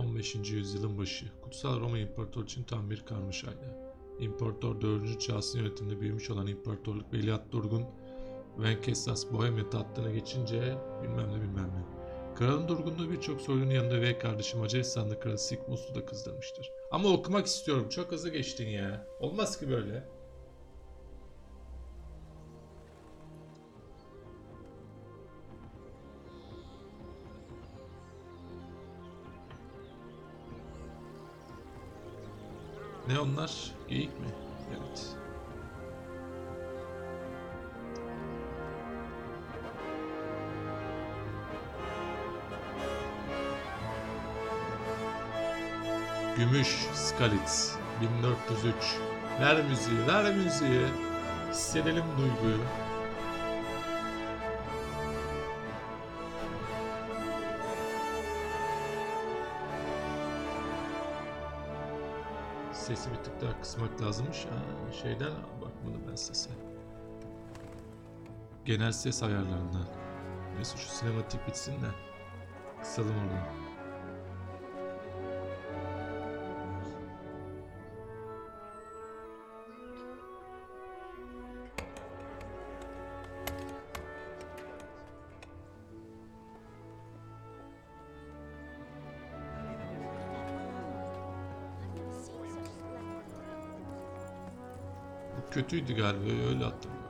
15. yüzyılın başı. Kutsal Roma İmparatorluğu için tam bir karmaşaydı. İmparator 4. Charles'ın yönetiminde büyümüş olan imparatorluk Veliaht Durgun Venceslas Bohemia tahtına geçince bilmem ne. Kralın durgunluğu birçok soylunun yanında ve kardeşi Macaristan'da Kralı Sigmund'u da kızdırmıştır. Ama okumak istiyorum. Çok hızlı geçtin ya. Olmaz ki böyle. Ne onlar? Geyik mi? Evet. Gümüş Skalitz 1403. Ver müziği, ver müziği. Hissedelim duyguyu. Sesi bir tık daha kısmak lazımmış. Şeyden bakmadım ben sese. Genel ses ayarlarından. Neyse şu sinematik bitsin de kısalım oradan. Bu kötüydü galiba, öyle hatırlıyorum.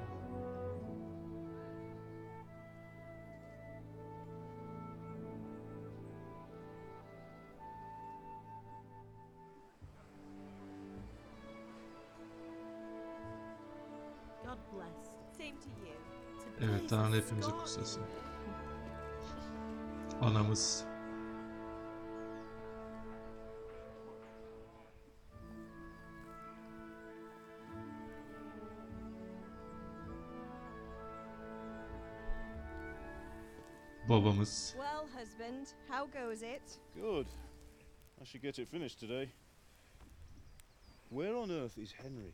Evet, Tanrı hepimizi kutsasın. Anamız. Babamız. Well, husband, how goes it? Good. I should get it finished today. Where on earth is Henry?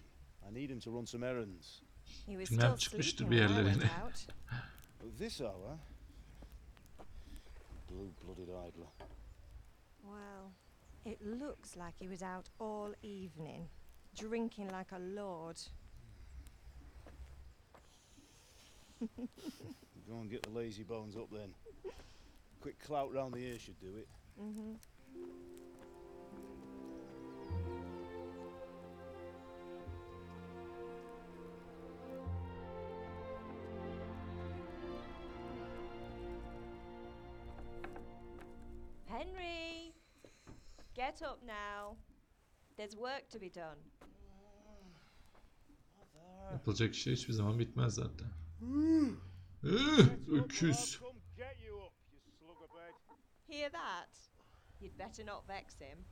I need him to run some errands. He was Bilmem still çıkmıştır sleeping bir when I yerlerine. went out. At this hour? Blue-blooded idler. Well, it looks like he was out all evening, drinking like a lord. Go and get the lazy bones up then. Quick clout round the ear should do it. Henry, get up now. There's work to be done. Yapılacak şey hiçbir zaman bitmez zaten. Öküz. Hear that? You'd better not vex him.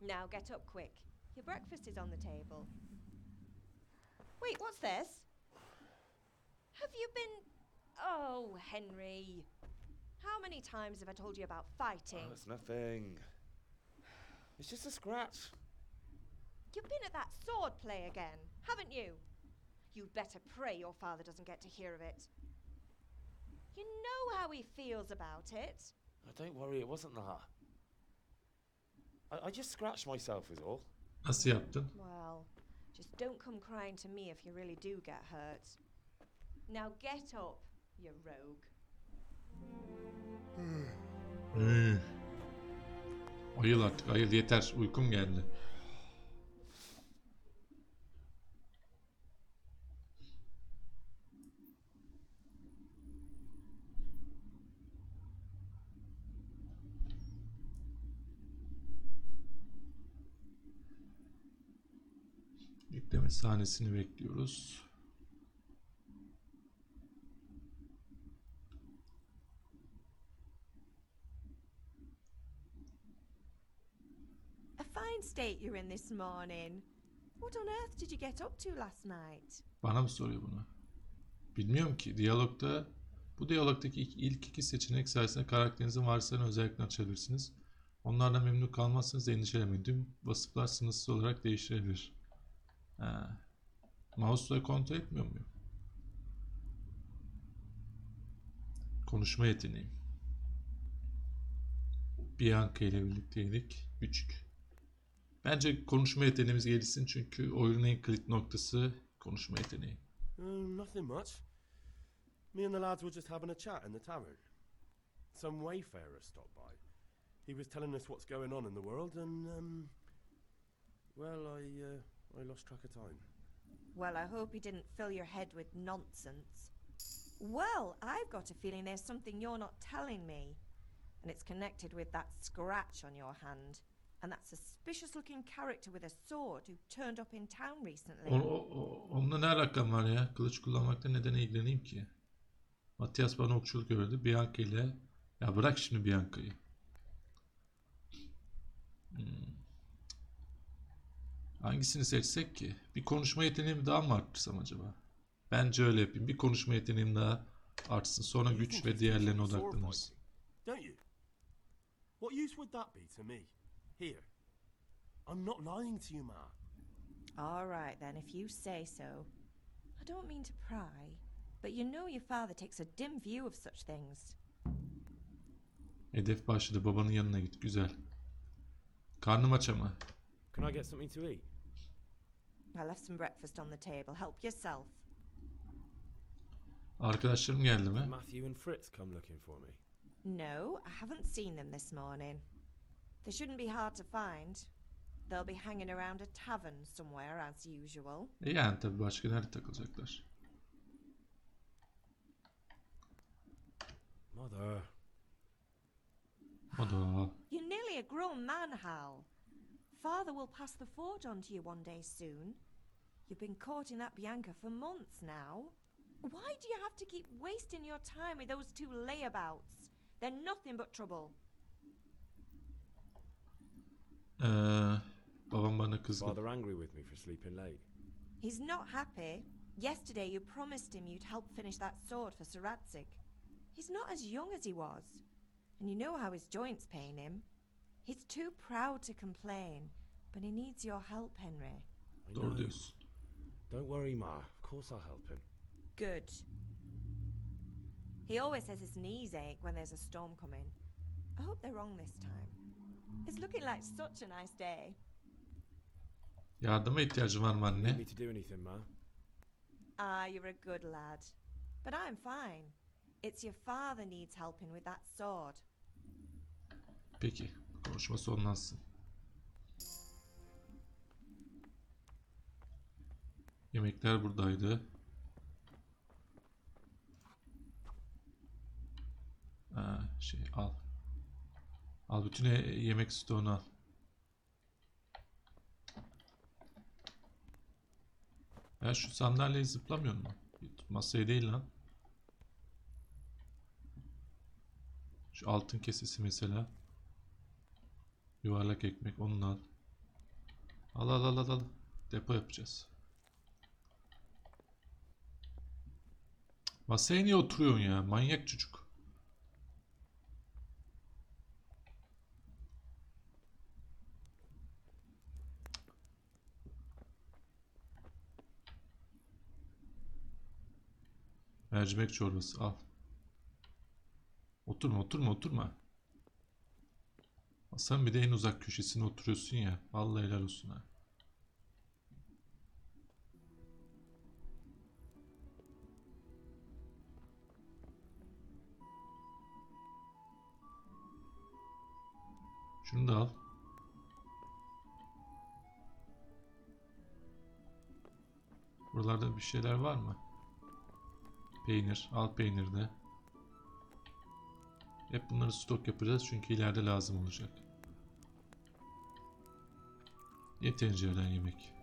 Now get up quick. Your breakfast is on the table. Wait, what's this? Have you been... Oh, Henry. How many times have I told you about fighting? Oh, it's nothing. It's just a scratch. You've been at that sword play again, haven't you? You'd better pray your father doesn't get to hear of it. You know how he feels about it. Oh, don't worry, it wasn't that. I just scratched myself is all. Nasıl yaptın? Well, just don't come crying to me if you really do get hurt. Now get up, you rogue. Ayıl artık, ayıl yeter. Uykum geldi. Yükleme sahnesini bekliyoruz. A fine state you're in this morning. What on earth did you get up to last night? Bana mı soruyor bunu? Bilmiyorum ki. Bu diyalogdaki ilk iki seçenek sayesinde karakterinizin varsayılan özelliklerini açabilirsiniz. Onlardan memnun kalmazsanız endişelemeyin. Tüm vasıflar sınırsız olarak değiştirebilir. Mouse'la kontrol etmiyor muyum? Konuşma yeteneğim. Bianca ile birlikteydik. Küçük. Bence konuşma yeteneğimiz gelişsin çünkü oyunun en kilit noktası konuşma yeteneği. Nothing much. Me and the lads were just having a chat in the tavern. Some wayfarer stopped by. He was telling us what's going on in the world, and well, I lost track of time. Well, I hope he didn't fill your head with nonsense. Well, I've got a feeling there's something you're not telling me. And it's connected with that scratch on your hand. And that suspicious-looking character with a sword who turned up in town recently. Onunla ne alakam var ya? Kılıç kullanmakta neden ilgileneyim ki? Matias bana okçuluk öğretti. Bianca ile... Ya bırak şimdi Bianca'yı. Hangisini seçsek ki? Bir konuşma yeteneğimi daha mı arttırsam acaba? Bence öyle yapayım. Bir konuşma yeteneğim daha artsın. Sonra güç ve diğerlerine odaklanırız. Don't you? What use would that be to me? Here. I'm not lying to you, Ma. All right, then, if you say so. I don't mean to pry, but you know your father takes a dim view of such things. Hedef başladı. Babanın yanına git. Güzel. Karnım aç ama. Can I get something to eat? I left some breakfast on the table. Help yourself. Arkadaşlarım geldi mi? Did Matthew and Fritz come looking for me? No, I haven't seen them this morning. They shouldn't be hard to find. They'll be hanging around a tavern somewhere as usual. Yani tabii başka nerede takılacaklar? Mother. O da. You're nearly a grown man, Hal. Father will pass the forge on to you one day soon. You've been courting that Bianca for months now. Why do you have to keep wasting your time with those two layabouts? They're nothing but trouble. Babam bana kızgın. Father angry with me for sleeping late? He's not happy. Yesterday you promised him you'd help finish that sword for Sir Radzig. He's not as young as he was. And you know how his joints pain him. He's too proud to complain, but he needs your help, Henry. I Doğru know. diyorsun. Don't worry, Ma. Of course I'll help him. Good. He always says his knees ache when there's a storm coming. I hope they're wrong this time. It's looking like such a nice day. Yardıma ihtiyacım var mı Need anne? me to do anything, Ma? Ah, you're a good lad. But I'm fine. It's your father needs helping with that sword. Peki. Konuşma sonlansın. Yemekler buradaydı. Al. Al bütün yemek stoğunu al. Ya şu sandalyeyi zıplamıyor mu? Masaya değil lan. Şu altın kesesi mesela. Yuvarlak ekmek onu al. Al. Depo yapacağız. Masaya niye oturuyorsun ya? Manyak çocuk. Mercimek çorbası al. Oturma. Masanın bir de en uzak köşesine oturuyorsun ya. Vallahi helal olsun ha. Şunu da al. Buralarda bir şeyler var mı? Peynir. Al peynir de. Hep bunları stok yapacağız çünkü ileride lazım olacak. Ye tencereden yemek.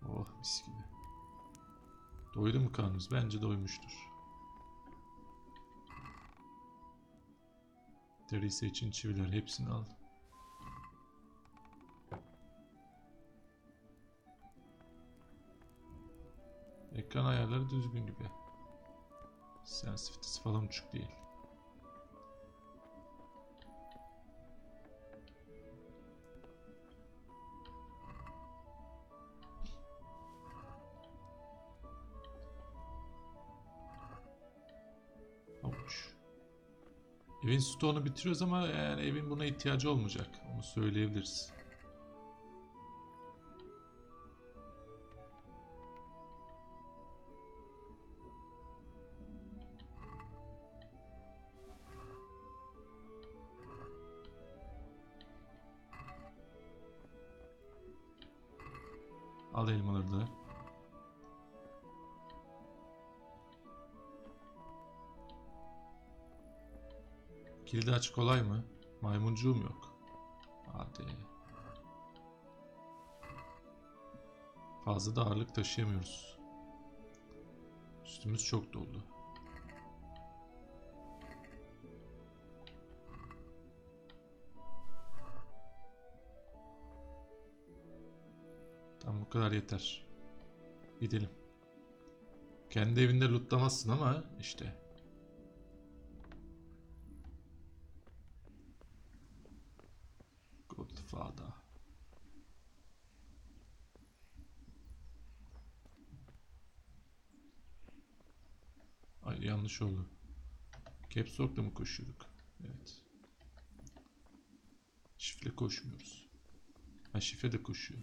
Oh mis gibi. Doydu mu karnımız? Bence doymuştur. Teresa için çiviler hepsini al. Ekran ayarları düzgün gibi. Sensitivity'si falan uçuk değil. Avuç. Evin stoğunu bitiriyoruz ama yani evin buna ihtiyacı olmayacak. Onu söyleyebiliriz. Al elmaları da. Kilidi aç kolay mı? Maymuncuğum yok. Hadi. Fazla da ağırlık taşıyamıyoruz. Üstümüz çok dolu. Tamam, bu kadar yeter. Gidelim. Kendi evinde lootlamazsın ama işte. Godfather. Ay, yanlış oldu. Caps Lock'la mı koşuyorduk? Evet. Şifre koşmuyoruz. Ha, şifre de koşuyor.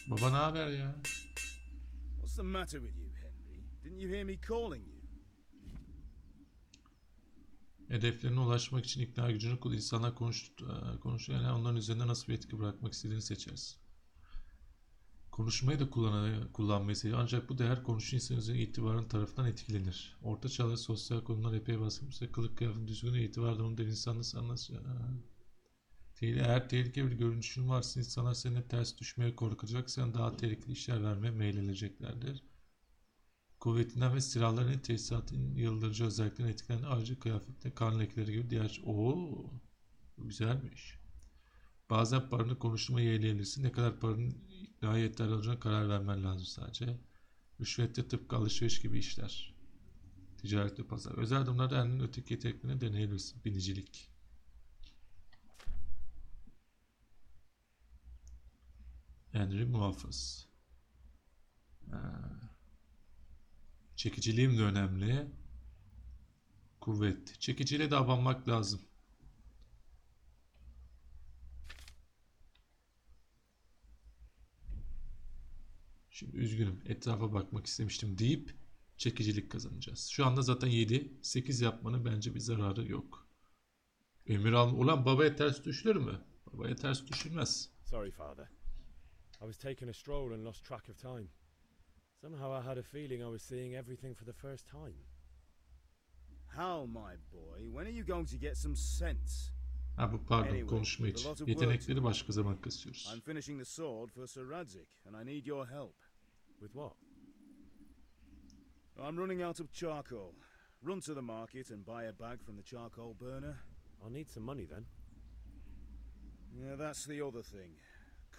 Baba ne haber ya? What's the matter with you, Henry? Didn't you hear me calling you? Hedeflerine ulaşmak için ikna gücünü kullan. İnsanlar konuşuyor. Yani onların üzerinde nasıl bir etki bırakmak istediğini seçersin. Konuşmayı da kullanmayı seçer. Ancak bu değer konuşan insan üzerine itibarın tarafından etkilenir. Orta çağda sosyal konular epey baskınmışsa kılık kıyafet düzgün ve itibar durumu der insanla sanlaşır. Eğer tehlikeli bir görünüşün varsa insanlar seninle ters düşmeye korkacak. Sen daha tehlikeli işler vermeye meyledeceklerdir. Kuvvetinden ve silahların tesisatın yıldırıcı özelliklerine etkilenen ayrıca kıyafette kan lekeleri gibi diğer... Ooo, güzelmiş. Bazen paranı konuşturmayı yeğleyebilirsin. Ne kadar paranın ikna yeterli olacağına karar vermen lazım sadece. Rüşvette tıpkı alışveriş gibi işler. Ticaret ve pazar. Özel durumlarda elinin öteki yeteneklerini deneyebilirsin. Binicilik. Henry muhafız. Çekiciliğim de önemli. Kuvvet. Çekiciliğe de abanmak lazım. Şimdi üzgünüm. Etrafa bakmak istemiştim deyip çekicilik kazanacağız. Şu anda zaten 7. 8 yapmanın bence bir zararı yok. Emir al. Ulan babaya ters düşülür mü? Babaya ters düşülmez. Sorry, Father. I was taking a stroll and lost track of time. Somehow I had a feeling I was seeing everything for the first time. How, my boy? When are you going to get some sense? Ha, bu pardon, Anyway, konuşma there's a için. lot of work Yetenekleri to do. başka zaman kasıyoruz. I'm finishing the sword for Sir Radzik, and I need your help. With what? I'm running out of charcoal. Run to the market and buy a bag from the charcoal burner. I'll need some money then. Yeah, that's the other thing.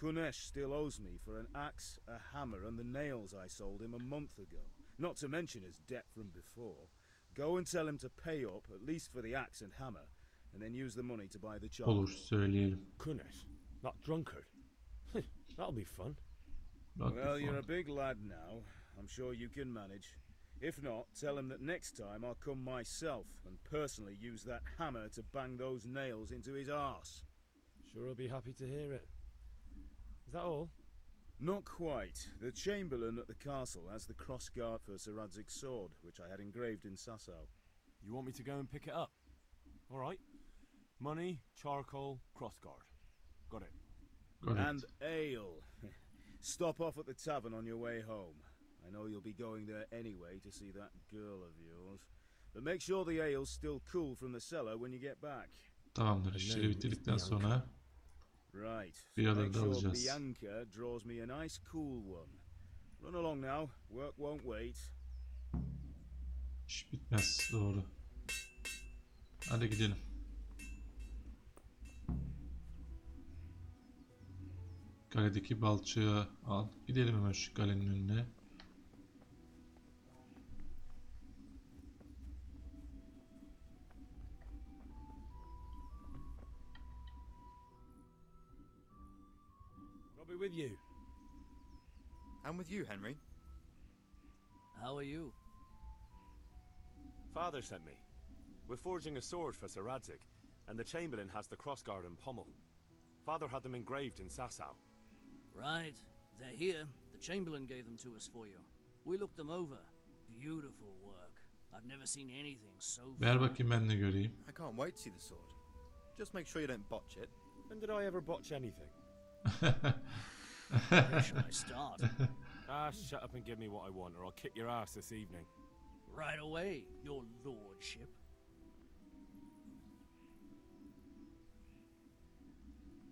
Kunesh still owes me for an axe, a hammer, and the nails I sold him a month ago. Not to mention his debt from before. Go and tell him to pay up, at least for the axe and hammer, and then use the money to buy the charcoal. Olur, söyleyelim. Kunesh, that drunkard. That'll be fun. Well, you're a big lad now. I'm sure you can manage. If not, tell him that next time I'll come myself and personally use that hammer to bang those nails into his arse. Sure he'll be happy to hear it. Is that all? Not quite. The Chamberlain at the castle has the crossguard for Sir Radzig's sword, which I had engraved in Sasau. You want me to go and pick it up? All right. Money, charcoal, crossguard. Got it. Got it. And ale. Stop off at the tavern on your way home. I know you'll be going there anyway to see that girl of yours. But make sure the ale's still cool from the cellar when you get back. Tamamdır. İşleri bitirdikten sonra Right. biraları Make da sure alacağız. Bianca draws me a nice cool one. Run along now. Work won't wait. İş bitmez. Doğru. Hadi gidelim. Kaledeki balçığı al. Gidelim hemen şu kalenin önüne. I'll be with you. I'm with you, Henry. How are you? Father sent me. We're forging a sword for Sir Radzig, and the Chamberlain has the crossguard and pommel. Father had them engraved in Sasau. Right. They're here. The Chamberlain gave them to us for you. We looked them over. Beautiful work. I've never seen anything so Ver bakayım ben de göreyim. I can't wait to see the sword. Just make sure you don't botch it. When did I ever botch anything? Where should I start? Shut up and give me what I want, or I'll kick your ass this evening. Right away, your lordship.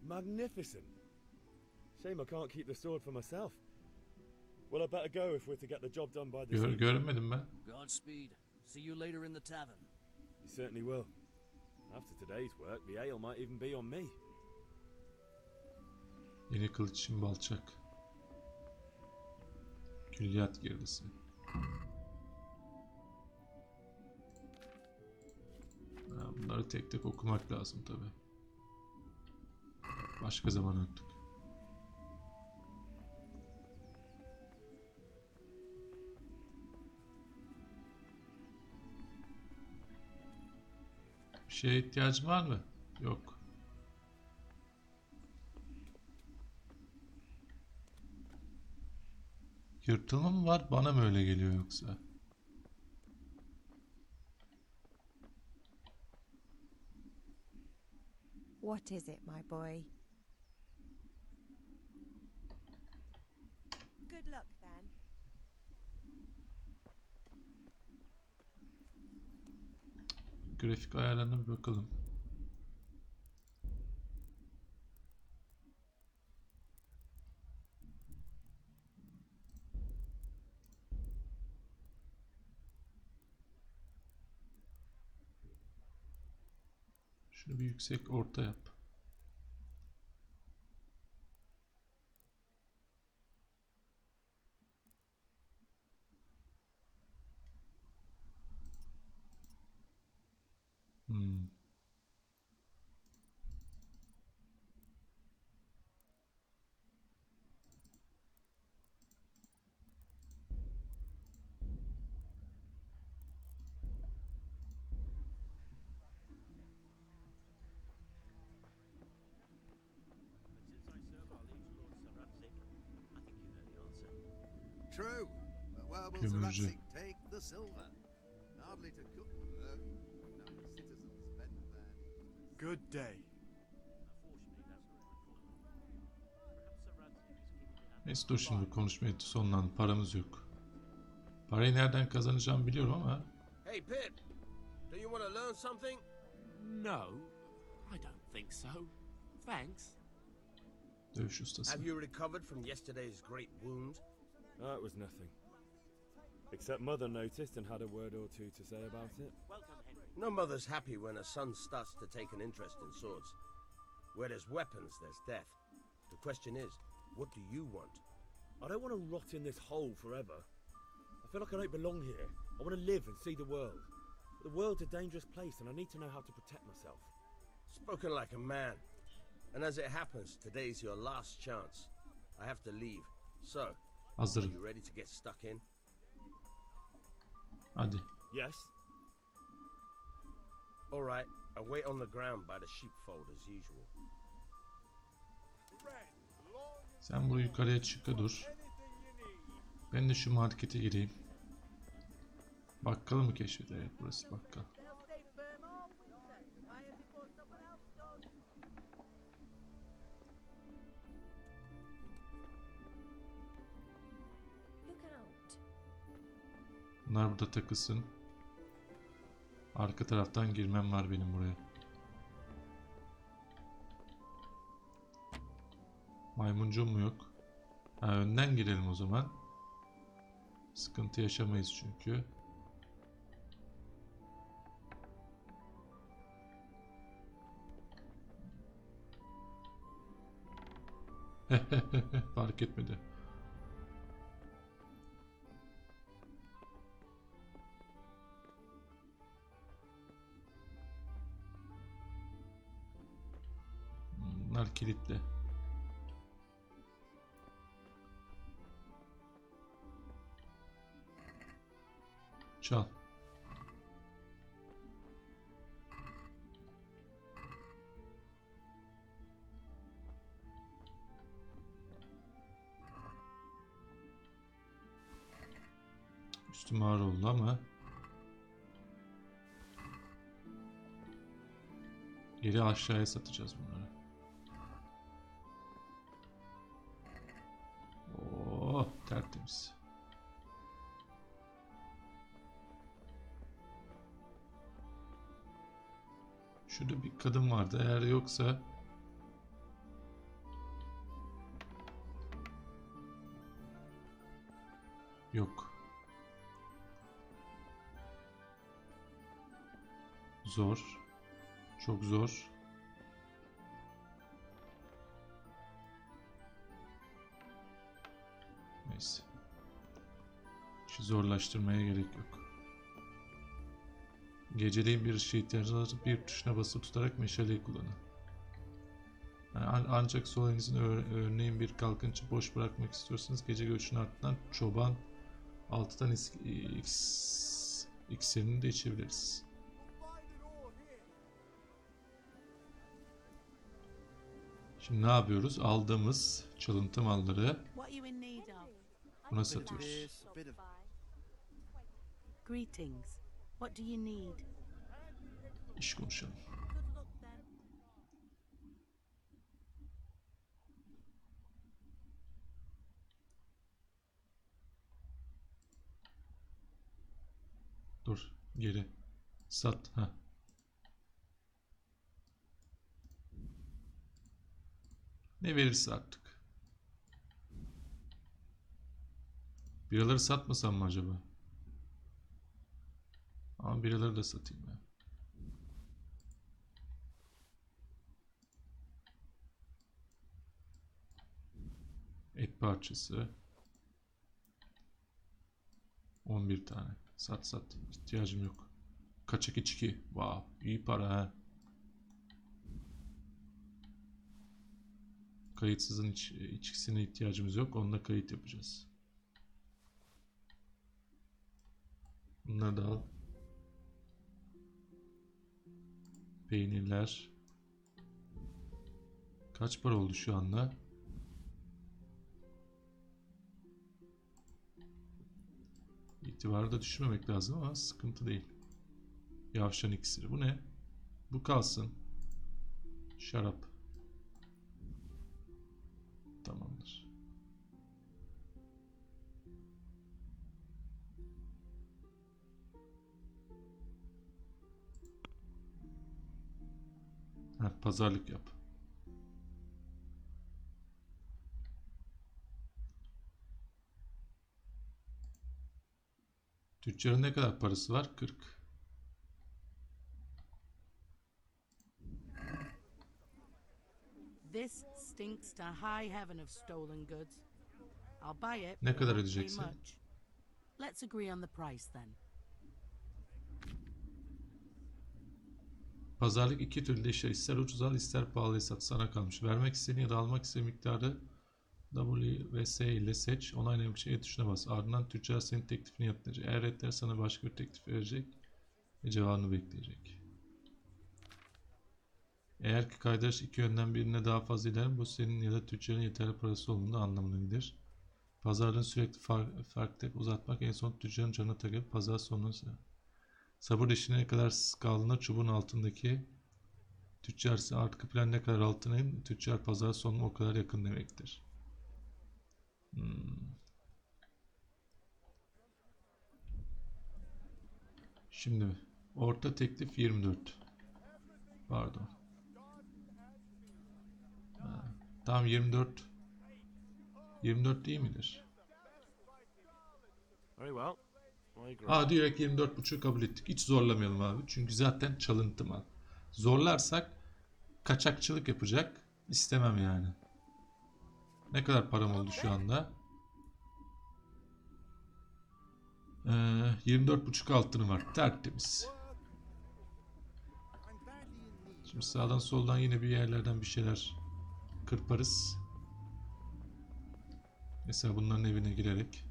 Magnificent. Shame I can't keep the sword for myself. Well, I better go if we're to get the job done by this evening. Görmedim ben. Godspeed. See you later in the tavern. You certainly will. After today's work, the ale might even be on me. Yeni kılıç için balçak. Külliyat girdisi. Bunları tek tek okumak lazım tabi. Başka zaman artık. Bir şeye ihtiyacın var mı? Yok. Yırtılma mı var? Bana mı öyle geliyor yoksa? What is it, my boy? Good luck then. Grafik ayarlarına bir bakalım. Şunu bir yüksek orta yap. True. But where will Sir Demirci. Radzig take the silver? Hardly to cook with, though. No, the citizens spend there. Good day. Neyse dur şimdi konuşmayı sonlandı. Paramız yok. Parayı nereden kazanacağımı biliyorum ama. Hey, Pip. Do you want to learn something? No, I don't think so. Thanks. Dövüş ustası. Have you recovered from yesterday's great wound? That was nothing. Except Mother noticed and had a word or two to say about it. No mother's happy when a son starts to take an interest in swords. Where there's weapons, there's death. The question is, what do you want? I don't want to rot in this hole forever. I feel like I don't belong here. I want to live and see the world. But the world's a dangerous place and I need to know how to protect myself. Spoken like a man. And as it happens, today's your last chance. I have to leave. So, are Hazırım. you ready to get stuck in? Hadi. Yes? All right, I'll wait on the ground by the sheepfold as usual. Sen buraya yukarıya çıka dur. Ben de şu markete gireyim. Bakkalı mı keşfet? Evet, burası bakkal. Look out. Bunlar burada takılsın. Arka taraftan girmem var benim buraya. Maymuncuğum mu yok? Ha, önden girelim o zaman. Sıkıntı yaşamayız çünkü. Fark etmedi. Bunlar kilitli. Çal. Üstüm ağır oldu ama geri aşağıya satacağız bunları. Oh, tertemiz. Şurada bir kadın vardı. Eğer yoksa yok. Zor. Çok zor. Neyse. Şu zorlaştırmaya gerek yok. Geceleyin bir ışığa ihtiyacınız varsa bir tuşuna basılı tutarak meşaleyi kullanın. Yani ancak sol elinizin örneğin bir kalkınçı boş bırakmak istiyorsanız gece görüşünün ardından çoban altıdan iksirini de içebiliriz. Şimdi ne yapıyoruz? Aldığımız çalıntı malları buna satıyoruz. Greetings. What do you need? İş konuşalım. Dur, geri. Sat. Ha. Ne verirse artık. Biraları satmasam mı acaba? Ama biraları da satayım ya. Et parçası. 11 tane. Sat sat. İhtiyacım yok. Kaçak içki. Wow. İyi para ha. Kayıtsızın içkisine ihtiyacımız yok. Onunla kayıt yapacağız. Bunları da al. Peynirler. Kaç para oldu şu anda? İtibarı da düşürmemek lazım ama sıkıntı değil. Yavşan iksiri. Bu ne? Bu kalsın. Şarap. Tamamdır. Ha, pazarlık yap. Tüccarın ne kadar parası var? 40. This stinks to high heaven of stolen goods. I'll buy it. Ne kadar but won't pay ödeyeceksin? much. Let's agree on the price then. Pazarlık iki türlü işler. İster ucuz al, ister pahalıya sat. Sana kalmış. Vermek istediğin ya da almak istediğin miktarı W ve S ile seç. Onaylamak için E tuşuna bas. Ardından tüccar senin teklifini yanıtlayacak. Eğer reddeder sana başka bir teklif verecek ve cevabını bekleyecek. Eğer ki kaydaş iki yönden birine daha fazla ilerler, bu senin ya da tüccarın yeterli parası olduğunda anlamına gelir. Pazarlığın sürekli farklı uzatmak en son tüccarın canına takıp pazar sonuna sabır işine kadar kaldığında çubuğun altındaki tüccar arka plan ne kadar altına tüccar pazar sonuna o kadar yakın demektir. Şimdi orta teklif 24. Pardon. Tam 24. 24 değil midir? Direkt 24.5'u kabul ettik. Hiç zorlamayalım abi. Çünkü zaten çalıntı mal. Zorlarsak kaçakçılık yapacak. İstemem yani. Ne kadar param oldu şu anda? 24.5 altını var. Tertemiz. Şimdi sağdan soldan yine bir yerlerden bir şeyler kırparız. Mesela bunların evine girerek.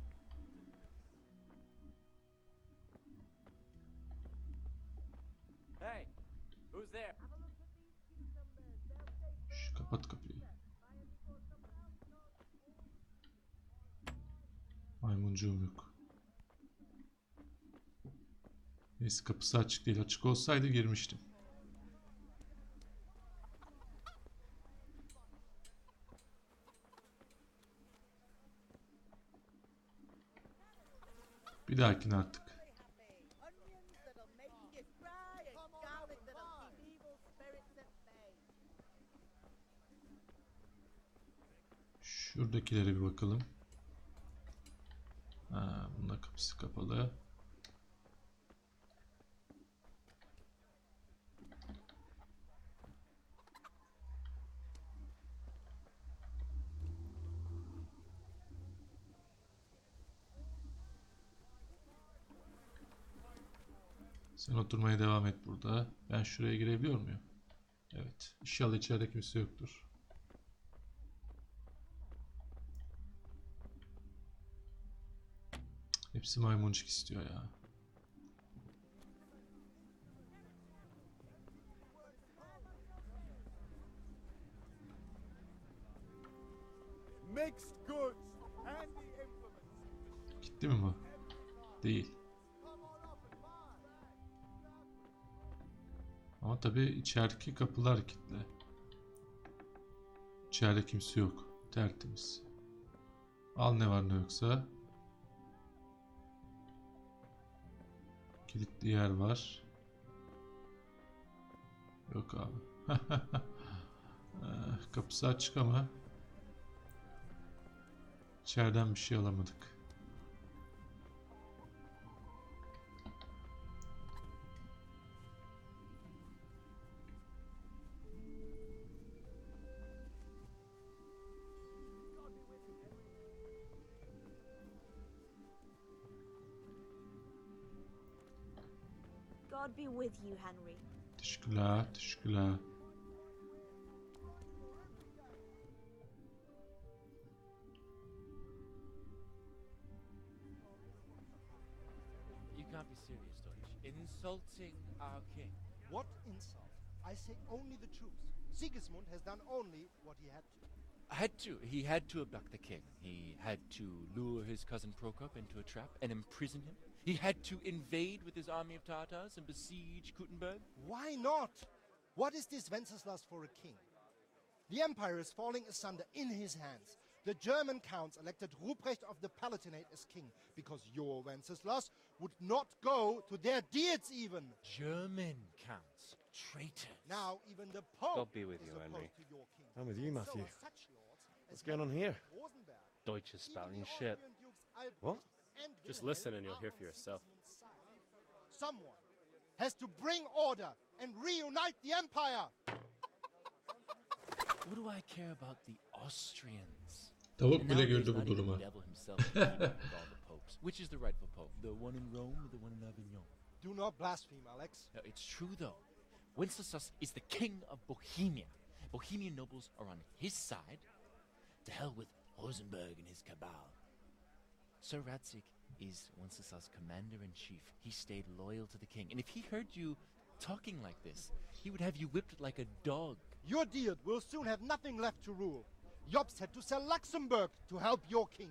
Maymuncuğum yok. Neyse, kapısı açık değil. Açık olsaydı girmiştim. Bir dahakine artık. Şuradakilere bir bakalım. Bunun kapısı kapalı. Sen oturmaya devam et burada. Ben şuraya girebiliyor muyum? Evet. İnşallah içeride kimse yoktur. Hepsi maymuncuk istiyor ya. Gitti mi bu? Değil. Ama tabii içerideki kapılar kilitli. İçeride kimse yok. Tertemiz. Al ne var ne yoksa. Kilitli yer var. Yok abi. Kapısı açık ama içeriden bir şey alamadık. God be with you, Henry. Teşekkürler, teşekkürler. You can't be serious, Deutsch. Insulting our king. What insult? I say only the truth. Sigismund has done only what he had to. He had to abduct the king. He had to lure his cousin Prokop into a trap and imprison him. He had to invade with his army of Tartars and besiege Kuttenberg. Why not? What is this Wenceslas for a king? The empire is falling asunder in his hands. The German counts elected Ruprecht of the Palatinate as king because your Wenceslas would not go to their deeds even. German counts, traitors. Now even the Pope God be with is you, opposed Henry. to your king. I'm with you, Matthew. So are such lords What's as going on here? Rosenberg. Deutsch is spouting Even the shit. Austrian dukes Albrecht What? and Just Wilhelm listen and you'll are hear on for yourself. Sigismund's side. Someone has to bring order and reunite the empire. What do I care about the Austrians? Tavuk And bile nowadays, güldü bu not even duruma. the devil himself is keeping up with all the popes. Which is the rightful pope? The one in Rome or the one in Avignon? Do not blaspheme, Alex. No, it's true though. Wenceslas is the king of Bohemia. Bohemian nobles are on his side. To hell with Rosenberg and his cabal. Sir Radzik is Wenceslas' commander-in-chief. He stayed loyal to the king. And if he heard you talking like this, he would have you whipped like a dog. Your Diet will soon have nothing left to rule. Jobst had to sell Luxembourg to help your king.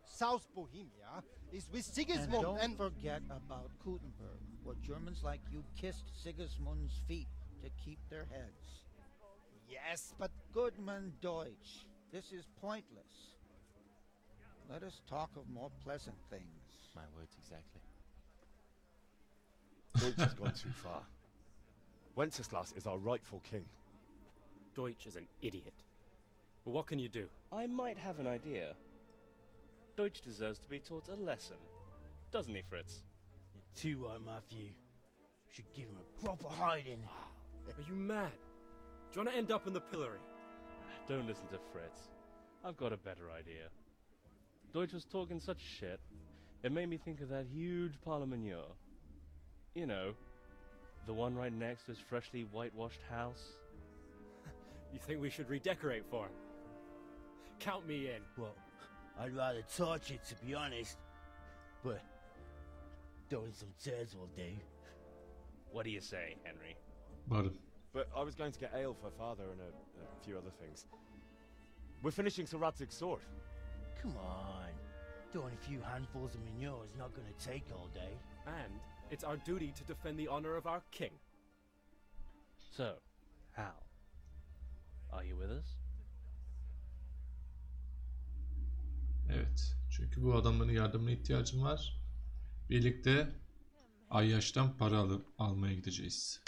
South Bohemia is with Sigismund And don't forget about Kuttenberg, where Germans like you kissed Sigismund's feet to keep their heads. Yes, but Goodman Deutsch, this is pointless. Let us talk of more pleasant things. My words exactly. Deutsch has gone too far. Wenceslas is our rightful king. Deutsch is an idiot. But what can you do? I might have an idea. Deutsch deserves to be taught a lesson. Doesn't he, Fritz? You're too right, Matthew. Should give him a proper hiding. Are you mad? Do you want to end up in the pillory? Don't listen to Fritz. I've got a better idea. Deutsch was talking such shit, it made me think of that huge parliament. You know, the one right next to his freshly whitewashed house. You think we should redecorate for him? Count me in. Well, I'd rather torch it, to be honest. But throwing some chairs will do. What do you say, Henry? Varım. But I was going to get ale for father and a few other things. We're finishing Sir Radzig's sword. Come on. Throwing a few handfuls of manure is not going to take all day. And it's our duty to defend the honor of our king. So, Hal, are you with us? Evet. Çünkü bu adamların yardımına ihtiyacım var. Birlikte Ayyaş'tan para almaya gideceğiz.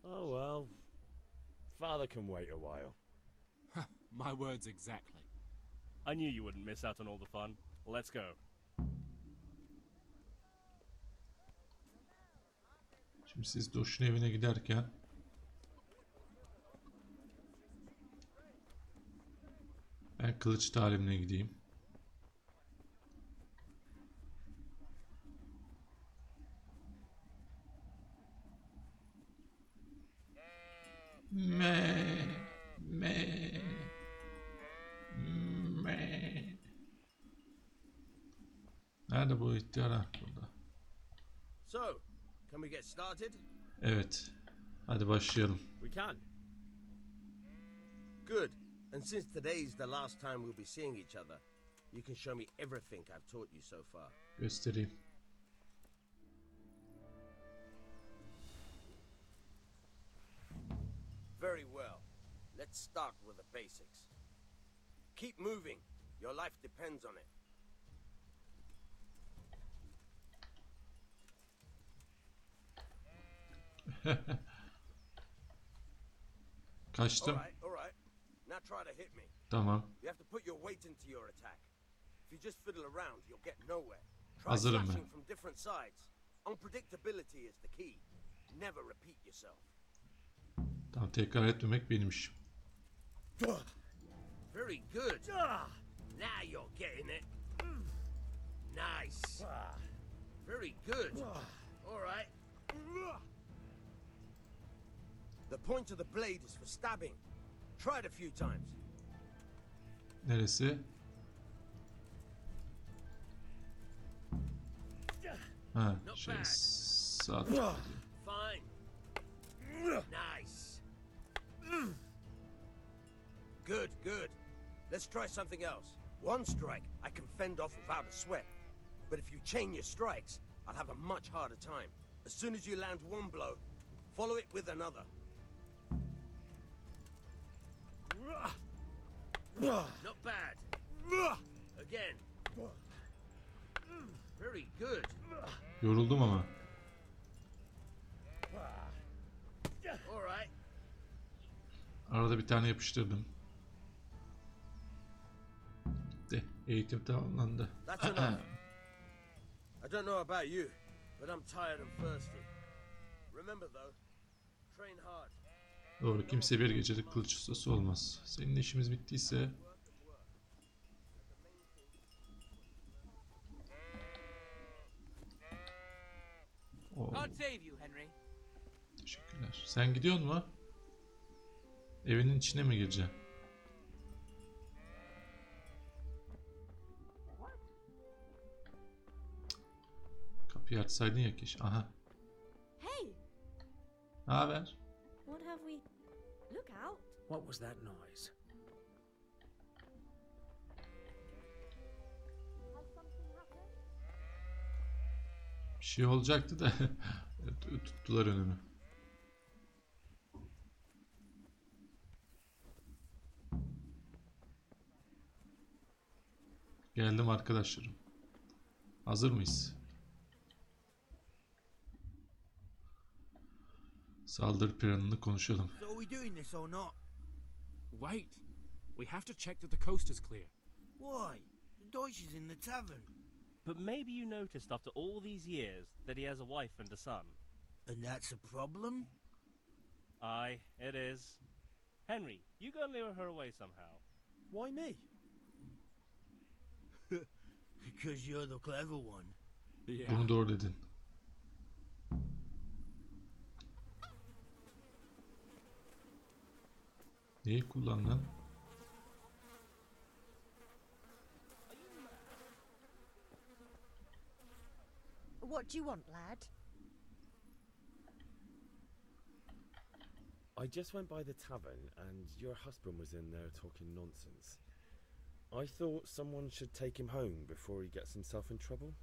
Oh well. Father can wait a while. My words exactly. I knew you wouldn't miss out on all the fun. Let's go. Şimdi siz Doş'un evine giderken ben kılıç talimine gideyim. Nerede bu ihtiyar? Ha, burada. So, can we get started? Evet. Hadi başlayalım. We can. Good. And since today's the last time we'll be seeing each other, you can show me everything I've taught you so far. Göstereyim. Very well. Let's start with the basics. Keep moving. Your life depends on it. Kaçtım. All right. Now try to hit me. Tamam. You have to put your weight into your attack. If you just fiddle around, you'll get nowhere. Try Hazırım slashing ben. from different sides. Unpredictability is the key. Never repeat yourself. Tamam, tekrar etmemek benim işim. Very good. Now you're getting it. Nice. Very good. All right. The point of the blade is for stabbing. Try it a few times. Neresi? Ha, şey sağ tarafı. Fine. Nice. Good. Let's try something else. One strike I can fend off without a sweat. But if you chain your strikes, I'll have a much harder time. As soon as you land one blow, follow it with another. Not bad. Again. Very good. Yoruldum ama. All right. Arada bir tane yapıştırdım. De, eğitim tamamlandı. That's enough. I don't know about you, but I'm tired and thirsty. Remember though, train hard. Doğru, kimse bir gecelik kılıç ustası olmaz. Senin işimiz bittiyse... God save you, Henry. Teşekkürler. Sen gidiyor mu? Evinin içine mi gireceksin? Kapıyı açsaydın ya keşke. Aha. Hey, Ne haber? what have we? Look out! What was that noise? Bir şey olacaktı da tuttular önümü. Geldim arkadaşlarım. Hazır mıyız? Saldırı planını konuşalım. So are we doing this or not? Wait. We have to check that the coast is clear. Why? The Deutsch is in the tavern. But maybe you noticed after all these years that he has a wife and a son. And that's a problem? Aye, it is. Henry, you go and lure her away somehow. Why me? Because you're the clever one. Yeah. Bunu doğru dedin. Neyi kullandın? What do you want, lad? I just went by the tavern and your husband was in there talking nonsense. I thought someone should take him home before he gets himself in trouble.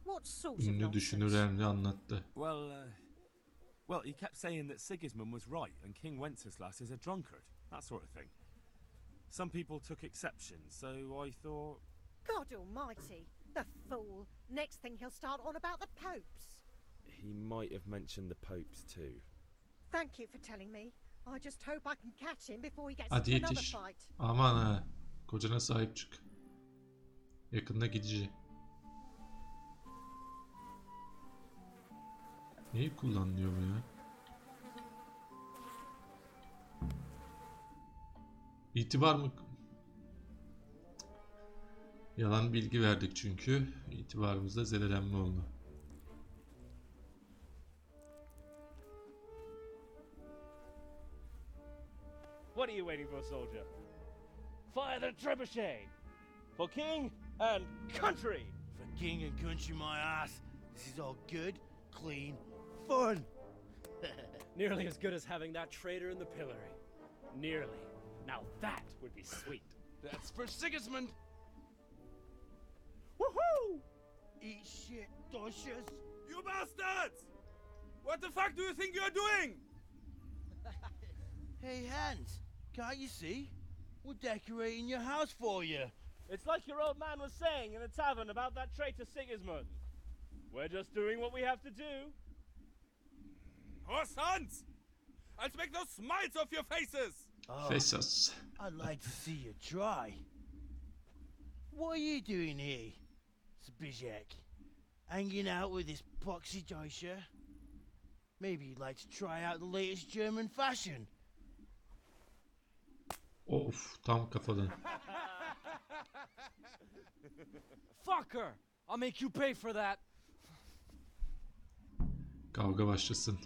What sort of Ünlü düşünür nonsense? Henry anlattı. Well, he kept saying that Sigismund was right and King Wenceslas is a drunkard, that sort of thing. Some people took exception, so I thought... God almighty, the fool. Next thing he'll start on about the popes. He might have mentioned the popes too. Thank you for telling me. I just hope I can catch him before he gets Hadi into another yetiş. fight. Aman ha. Kocana sahip çık. Yakında gidici. Neyi kullanılıyor bu ya? İtibar mı? Yalan bilgi verdik çünkü. İtibarımızda zedelenme oldu. What are you waiting for, soldier? Fire the trebuchet! For king and country! For king and country, my ass. This is all good, clean fun. Nearly as good as having that traitor in the pillory. Nearly. Now that would be sweet. That's for Sigismund. Woohoo! Eat shit, Doshes. You bastards! What the fuck do you think you're doing? Hey, Hans, can't you see? We're decorating your house for you. It's like your old man was saying in the tavern about that traitor Sigismund. We're just doing what we have to do. Oh, sons! I'll make those smiles off your faces! Faces. I'd like to see you try. What are you doing here, Zbyszek? Hanging out with this poxy Deutscher? Maybe you'd like to try out the latest German fashion. Of, tam kafadan. Fucker! I'll make you pay for that. Kavga başlasın.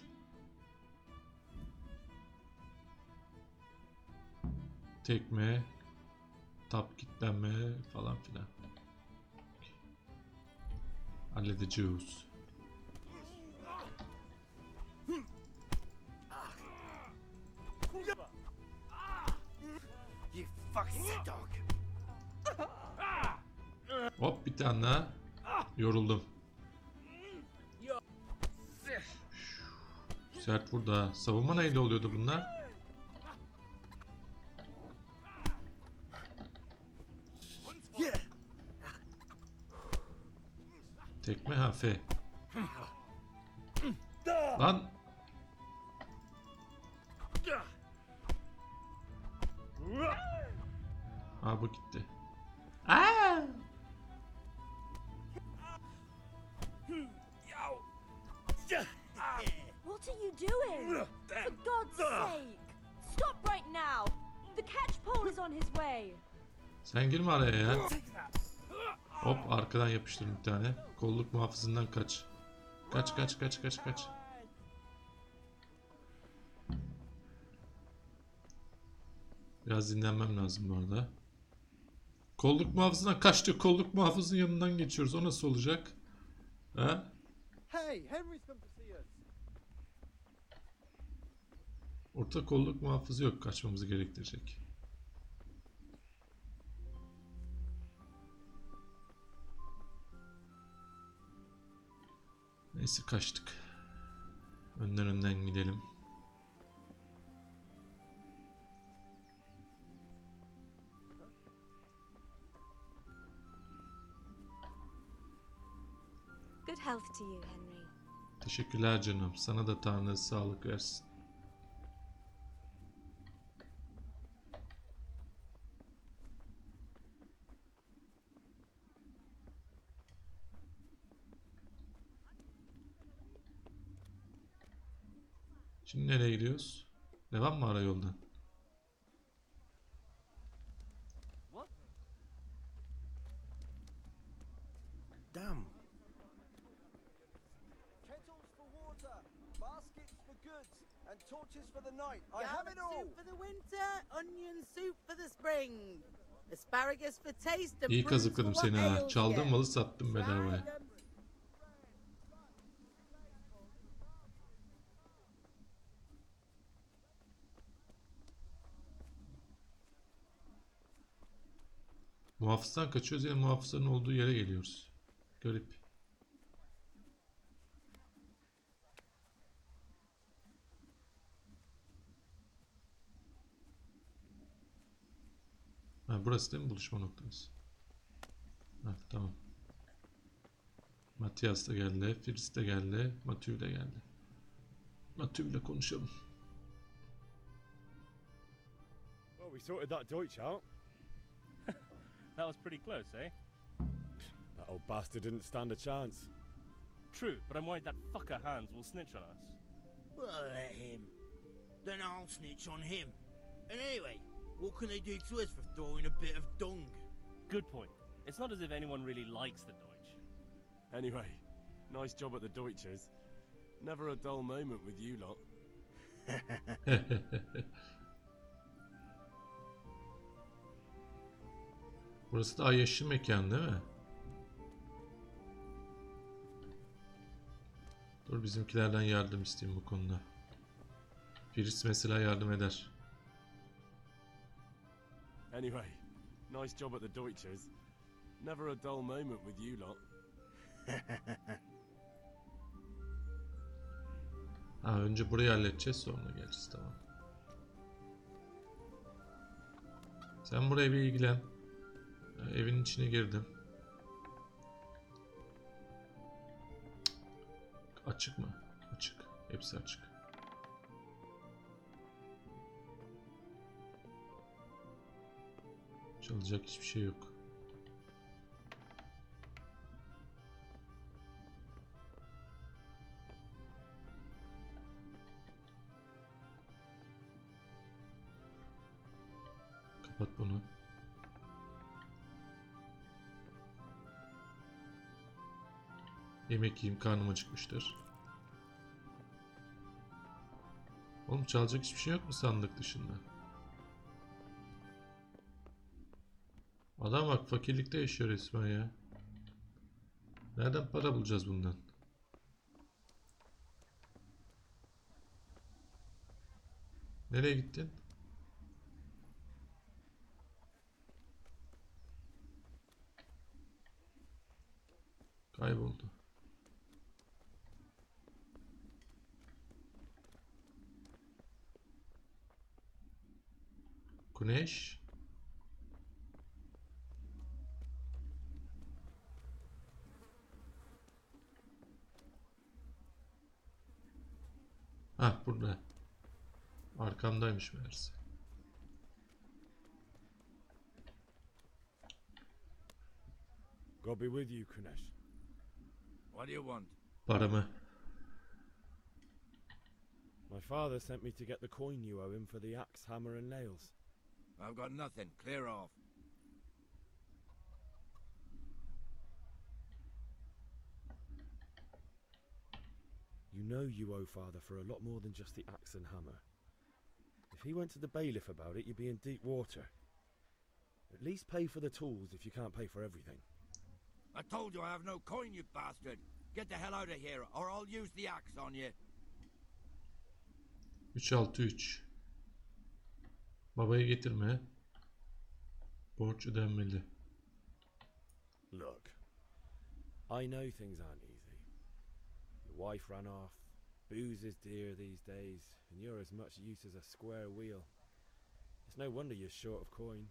Tekme, tap kilitlenme falan filan. Halledeceğiz. You fucking dog. Hop, bir tane daha. Yoruldum. Sert burada. Savunma neyle oluyordu bunlar? Tekme ha F. Lan. Ha bu gitti. Aa! What are you doing? For God's sake! Stop right now! The catch pole is on his way! Sen girme araya ya. Hop, arkadan yapıştırdım bir tane. Kolluk muhafızından kaç. Kaç kaç kaç kaç kaç. Biraz dinlenmem lazım bu arada. Kolluk muhafızından kaçtı. Kolluk muhafızın yanından geçiyoruz. O nasıl olacak? Ha? Hey, Henry's come to see us. Orta kolluk muhafızı yok. Kaçmamızı gerektirecek. Neyse, kaçtık. Önden gidelim. Good health to you, Henry. Teşekkürler canım. Sana da Tanrı sağlık versin. Şimdi nereye gidiyoruz? Devam mı ara yoldan? Damn. Kettles for water, baskets for goods, and torches for the night. I have it all. Soup for the winter, onion soup for the spring. Asparagus for taste and İyi prunes kazıkladım for seni what ha. ails Çaldığım you. malı sattım bedavaya. Muhafızdan kaçıyoruz ya, muhafızların olduğu yere geliyoruz. Garip. Ha, burası değil mi buluşma noktamız? Ha, tamam. Matias da geldi, Fritz de geldi, Matthew de geldi. Matthew ile konuşalım. Well, we sorted that Deutsch out. That was pretty close, eh? That old bastard didn't stand a chance. True, but I'm worried that fucker Hans will snitch on us. Well, let him. Then I'll snitch on him. And anyway, what can they do to us for throwing a bit of dung? Good point. It's not as if anyone really likes the Deutsch. Anyway, nice job at the Deutsches. Never a dull moment with you lot. Burası da Ayyaş'ın mekanı değil mi? Dur, bizimkilerden yardım isteyeyim bu konuda. Fritz mesela yardım eder. Anyway, nice job at the Deutsches. Never a dull moment with you lot. Ha, önce burayı halledeceğiz, sonra geliriz, tamam. Sen buraya bir ilgilen. Evin içine girdim. Açık mı? Açık. Hepsi açık. Çalacak hiçbir şey yok. Kapat bunu. Yemek yiyeyim, karnım acıkmıştır. Oğlum, çalacak hiçbir şey yok mu sandık dışında? Adam bak, fakirlikte yaşıyor resmen ya. Nereden para bulacağız bundan? Nereye gittin? Kayboldu. Güneş. Ah, burada. Arkamdaymış meğerse. God be with you, Kunesh. What do you want? Paramı. My father sent me to get the coin you owe him for the axe, hammer and nails. I've got nothing. Clear off. You know you owe father for a lot more than just the axe and hammer. If he went to the bailiff about it, you'd be in deep water. At least pay for the tools if you can't pay for everything. I told you I have no coin, you bastard. Get the hell out of here, or I'll use the axe on you. 363. Babayı getirme. Borç ödenmeli. Look, I know things aren't easy. Your wife ran off, booze is dear these days, and you're as much use as a square wheel. It's no wonder you're short of coin.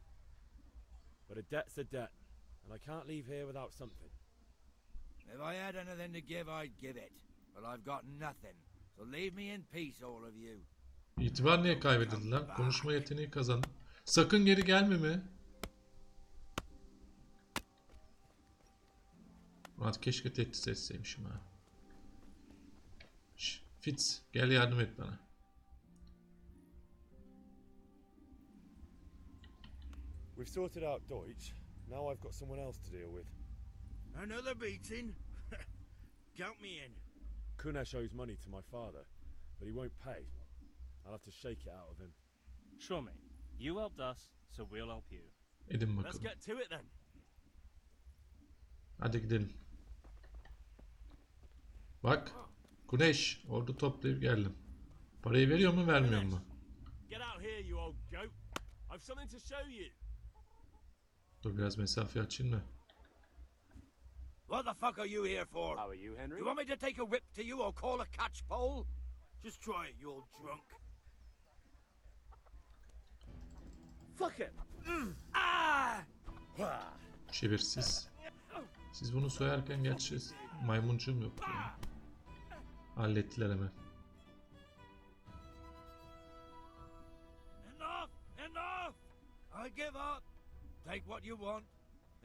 But a debt's a debt, and I can't leave here without something. If I had anything to give, I'd give it. But I've got nothing. So leave me in peace, all of you. İtibar niye kaybedildi lan? Konuşma yeteneği kazandım. Sakın geri gelmeme. Murat, keşke tehdit etseymişim ha. Şş, Fitz, gel yardım et bana. We've sorted out Deutsch. Now I've got someone else to deal with. Another beating? Count me in. Kunesh owes money to my father, but he won't pay. I'll have to shake it out of him. Sure, mate. You helped us, so we'll help you. Edin Let's bakalım. get to it then. Hadi gidelim. Bak, Güneş, ordu toplayıp geldim. Parayı veriyor mu, vermiyor mu? Get out here, you old goat. I've something to show you. Dur biraz mesafe açayım da. What the fuck are you here for? How are you, Henry? You want me to take a whip to you or call a catch pole? Just try it, you old drunk. Fuck it! Ah! Çevirsiz. Siz bunu soyarken gerçi maymuncuğum yok. Yani. Hallettiler hemen. Enough! Enough! I give up. Take what you want.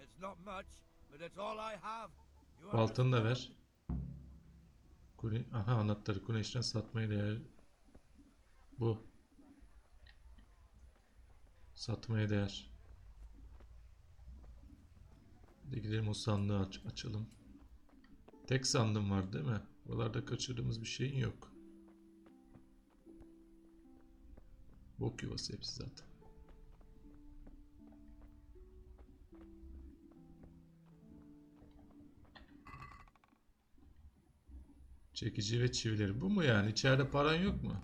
It's not much, but it's all I have. Altını da ver. Aha anahtarı Kuneş'ten satmaya değer. Bu. Satmaya değer. Hadi gidelim o sandığı açalım. Tek sandığım var değil mi? Buralarda kaçırdığımız bir şeyin yok. Bok yuvası hepsi zaten. Çekici ve çivileri. Bu mu yani? İçeride paran yok mu?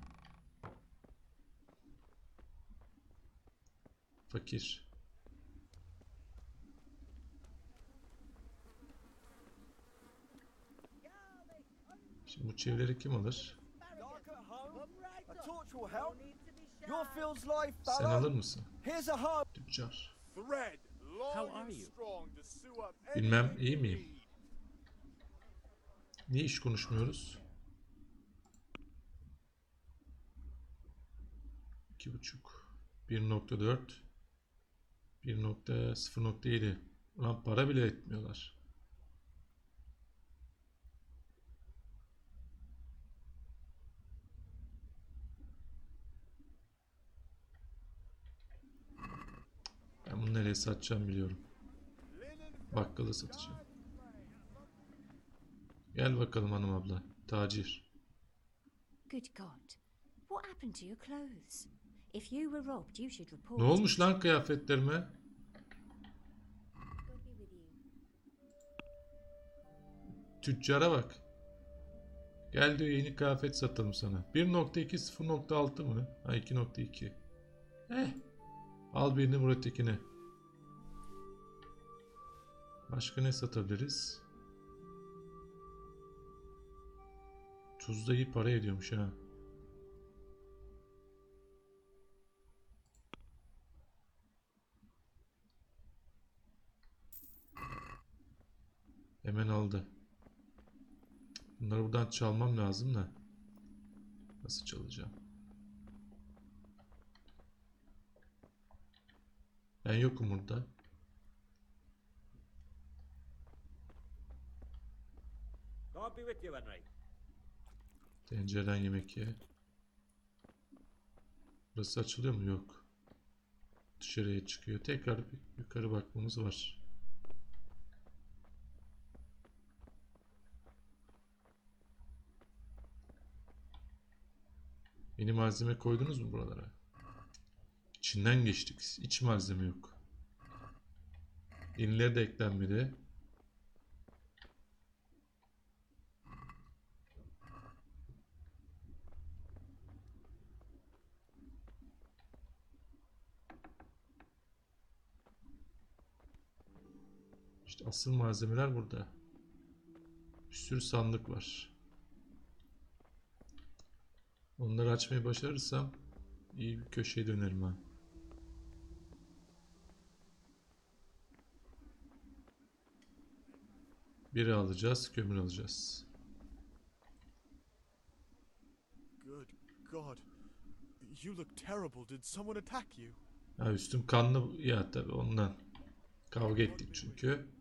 Fakir. Şimdi bu çivileri kim alır? Sen alır mısın? Tüccar. Bilmem iyi miyim? Niye iş konuşmuyoruz? 2.5 1.4 1.0.7 Ulan para bile etmiyorlar. Ben bunu nereye satacağım biliyorum. Bakkala satacağım. Gel bakalım hanım abla. Tacir. Good God. What happened to your clothes? If you were robbed, you should report. Ne olmuş lan kıyafetlerime? Tüccara bak. Gel diyor yeni kıyafet satalım sana. 1.2 0.6 mı? Ha 2.2. Al birini vur ötekini. Başka ne satabiliriz? Tuz da iyi para ediyormuş ha. Hemen aldı. Bunları buradan çalmam lazım da. Nasıl çalacağım? Ben yokum burada. God be with you, Henry. Tencereden yemek ye. Burası açılıyor mu? Yok. Dışarıya çıkıyor. Tekrar yukarı bakmamız var. Yeni malzeme koydunuz mu buralara? İçinden geçtik. İç malzeme yok. Yenileri de eklenmedi. İşte asıl malzemeler burada. Bir sürü sandık var. Onları açmayı başarırsam iyi bir köşeye dönerim ha. Biri alacağız, kömür alacağız. Good God. You look terrible. Did someone attack you? Ha üstüm kanlı ya tabii ondan. Kavga ettik çünkü.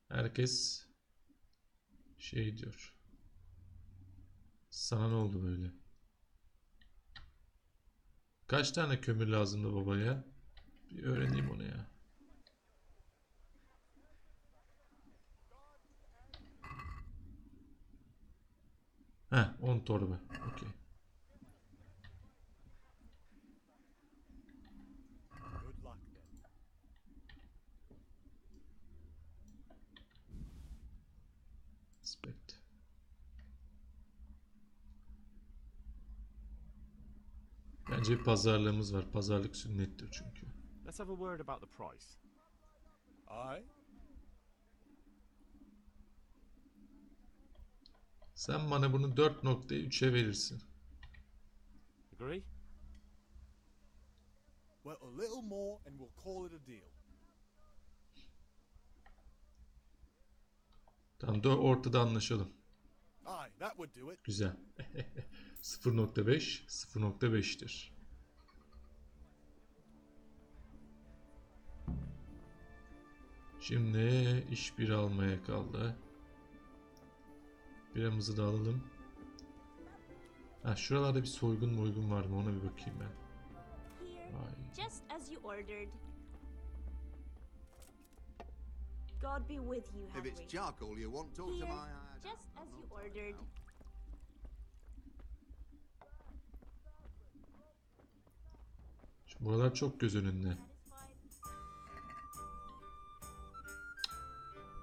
Herkes şey diyor. Sana ne oldu böyle? Kaç tane kömür lazımdı babaya? Bir öğreneyim onu ya. Heh 10 torba. Okey. Inspect. Bence bir pazarlığımız var. Pazarlık sünnettir çünkü. Let's have a word about the price. Aye. Sen bana bunu 4.3'e verirsin. Agree? Well, a little more and we'll call it a deal. Tamam, ortada anlaşalım. Aye, that would do it. Güzel. 0.5 0.5'tir. Şimdi iş bir almaya kaldı. Biramızı da alalım. Ha, şuralarda bir soygun var mı? Ona bir bakayım ben. Vay. Just as you ordered. God be with you, Henry. If it's charcoal you want, talk to my... Just as you ordered. Şu buralar çok göz önünde.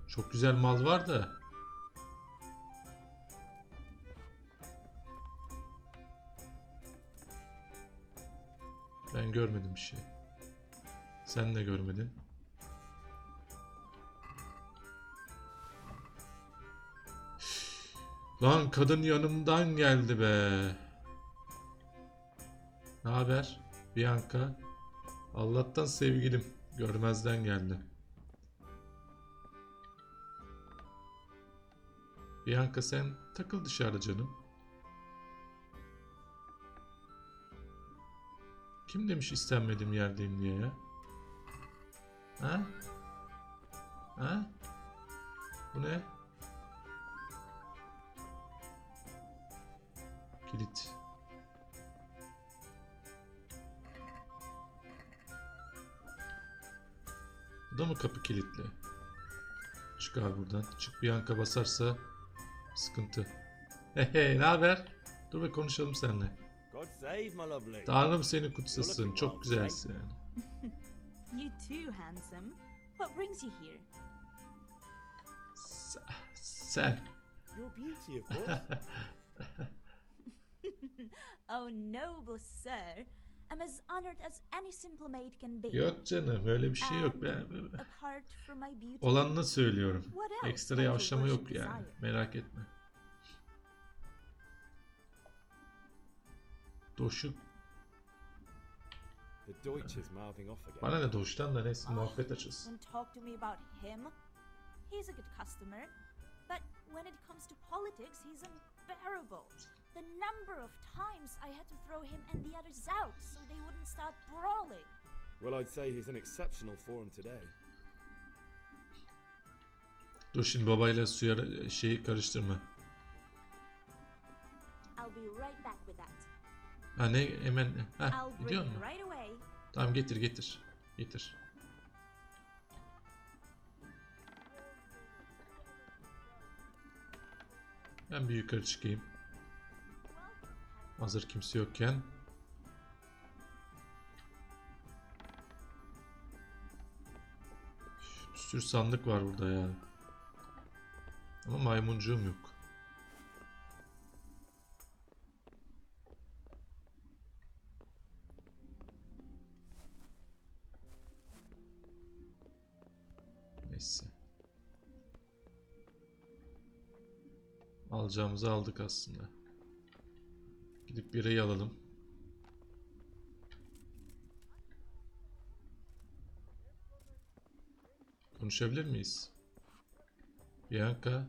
Çok güzel mal var da. Ben görmedim bir şey. Sen de görmedin. Lan kadın yanımdan geldi be. Ne haber? Bianca. Allah'tan sevgilim. Görmezden geldi. Bianca sen takıl dışarıda canım. Kim demiş istenmediğim yerdeyim diye ya? Ha? Ha? Bu ne? Kilit. Bu da mı kapı kilitli? Çık abi buradan. Çık, Bianca basarsa sıkıntı. Hey, ne haber? Dur bir konuşalım seninle. Tanrım seni kutsasın. Çok güzelsin. You too, handsome. What brings you here? Sen. Your beauty, of course. Oh, noble sir. I'm as honored as any simple maid can be. Yok canım, öyle bir şey yok. Apart from my beauty, Olanını söylüyorum. what else Ekstra can you yavaşlama worship yok yani. desire? Merak etme. Doş'u. The Deutsch is mouthing off again. Bana ne Doş'tan da neyse, muhabbet açılsın. Don't talk to me about him. He's a good customer, but when it comes to politics, he's unbearable. The number of times I had to throw him and the others out so they wouldn't start brawling. Well, I'd say he's in exceptional form today. Dur şimdi babayla suya şeyi karıştırma. I'll be right back with that. Ha ne hemen ha I'll gidiyor bring mu? it right away. Tamam getir. Getir. Ben bir yukarı çıkayım. Hazır kimse yokken. Bir sürü sandık var burada ya. Ama maymuncuğum yok. Neyse. Alacağımızı aldık aslında. Gidip birayı alalım. Konuşabilir miyiz? Bianca.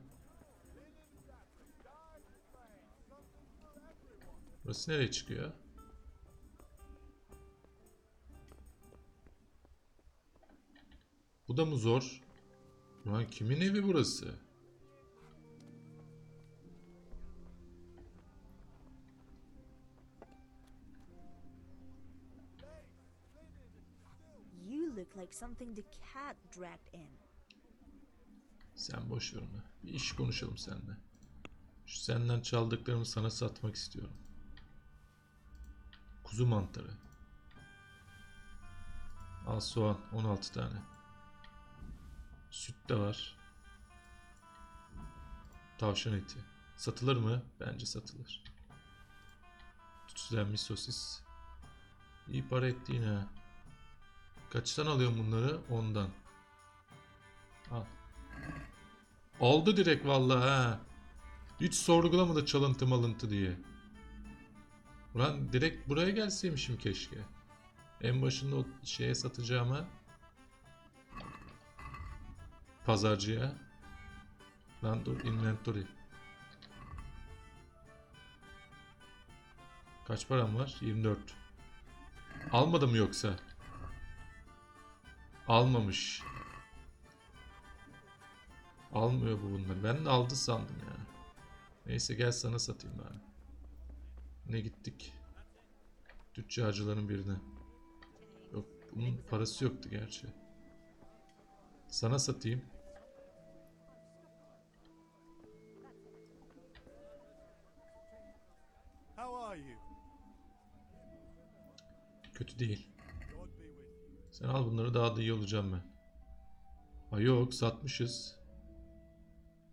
Burası nereye çıkıyor? Bu da mı zor? Lan kimin evi burası? You look like something the cat dragged in. Sen boş ver onu. Bir iş konuşalım seninle. Şu senden çaldıklarımı sana satmak istiyorum. Kuzu mantarı. Al soğan 16 tane. Süt de var. Tavşan eti. Satılır mı? Bence satılır. Tütsülenmiş sosis. İyi para etti yine. Kaçtan alıyorum bunları? 10'dan. Al. Oldu direkt vallahi ha. Hiç sorgulamadı çalıntı malıntı diye. Ulan direkt buraya gelseymişim keşke. En başında o şeye satacağıma. Pazarcıya. Lan dur, inventory. Kaç param var? 24. Almadı mı yoksa? Almamış. Almıyor bu bunları. Ben de aldı sandım ya. Neyse gel sana satayım bari. Ne gittik? Tüccarcıların birine. Yok, bunun parası yoktu gerçi. Sana satayım. Kötü değil. Sen al bunları, daha da iyi olacağım ben. Ha yok, satmışız.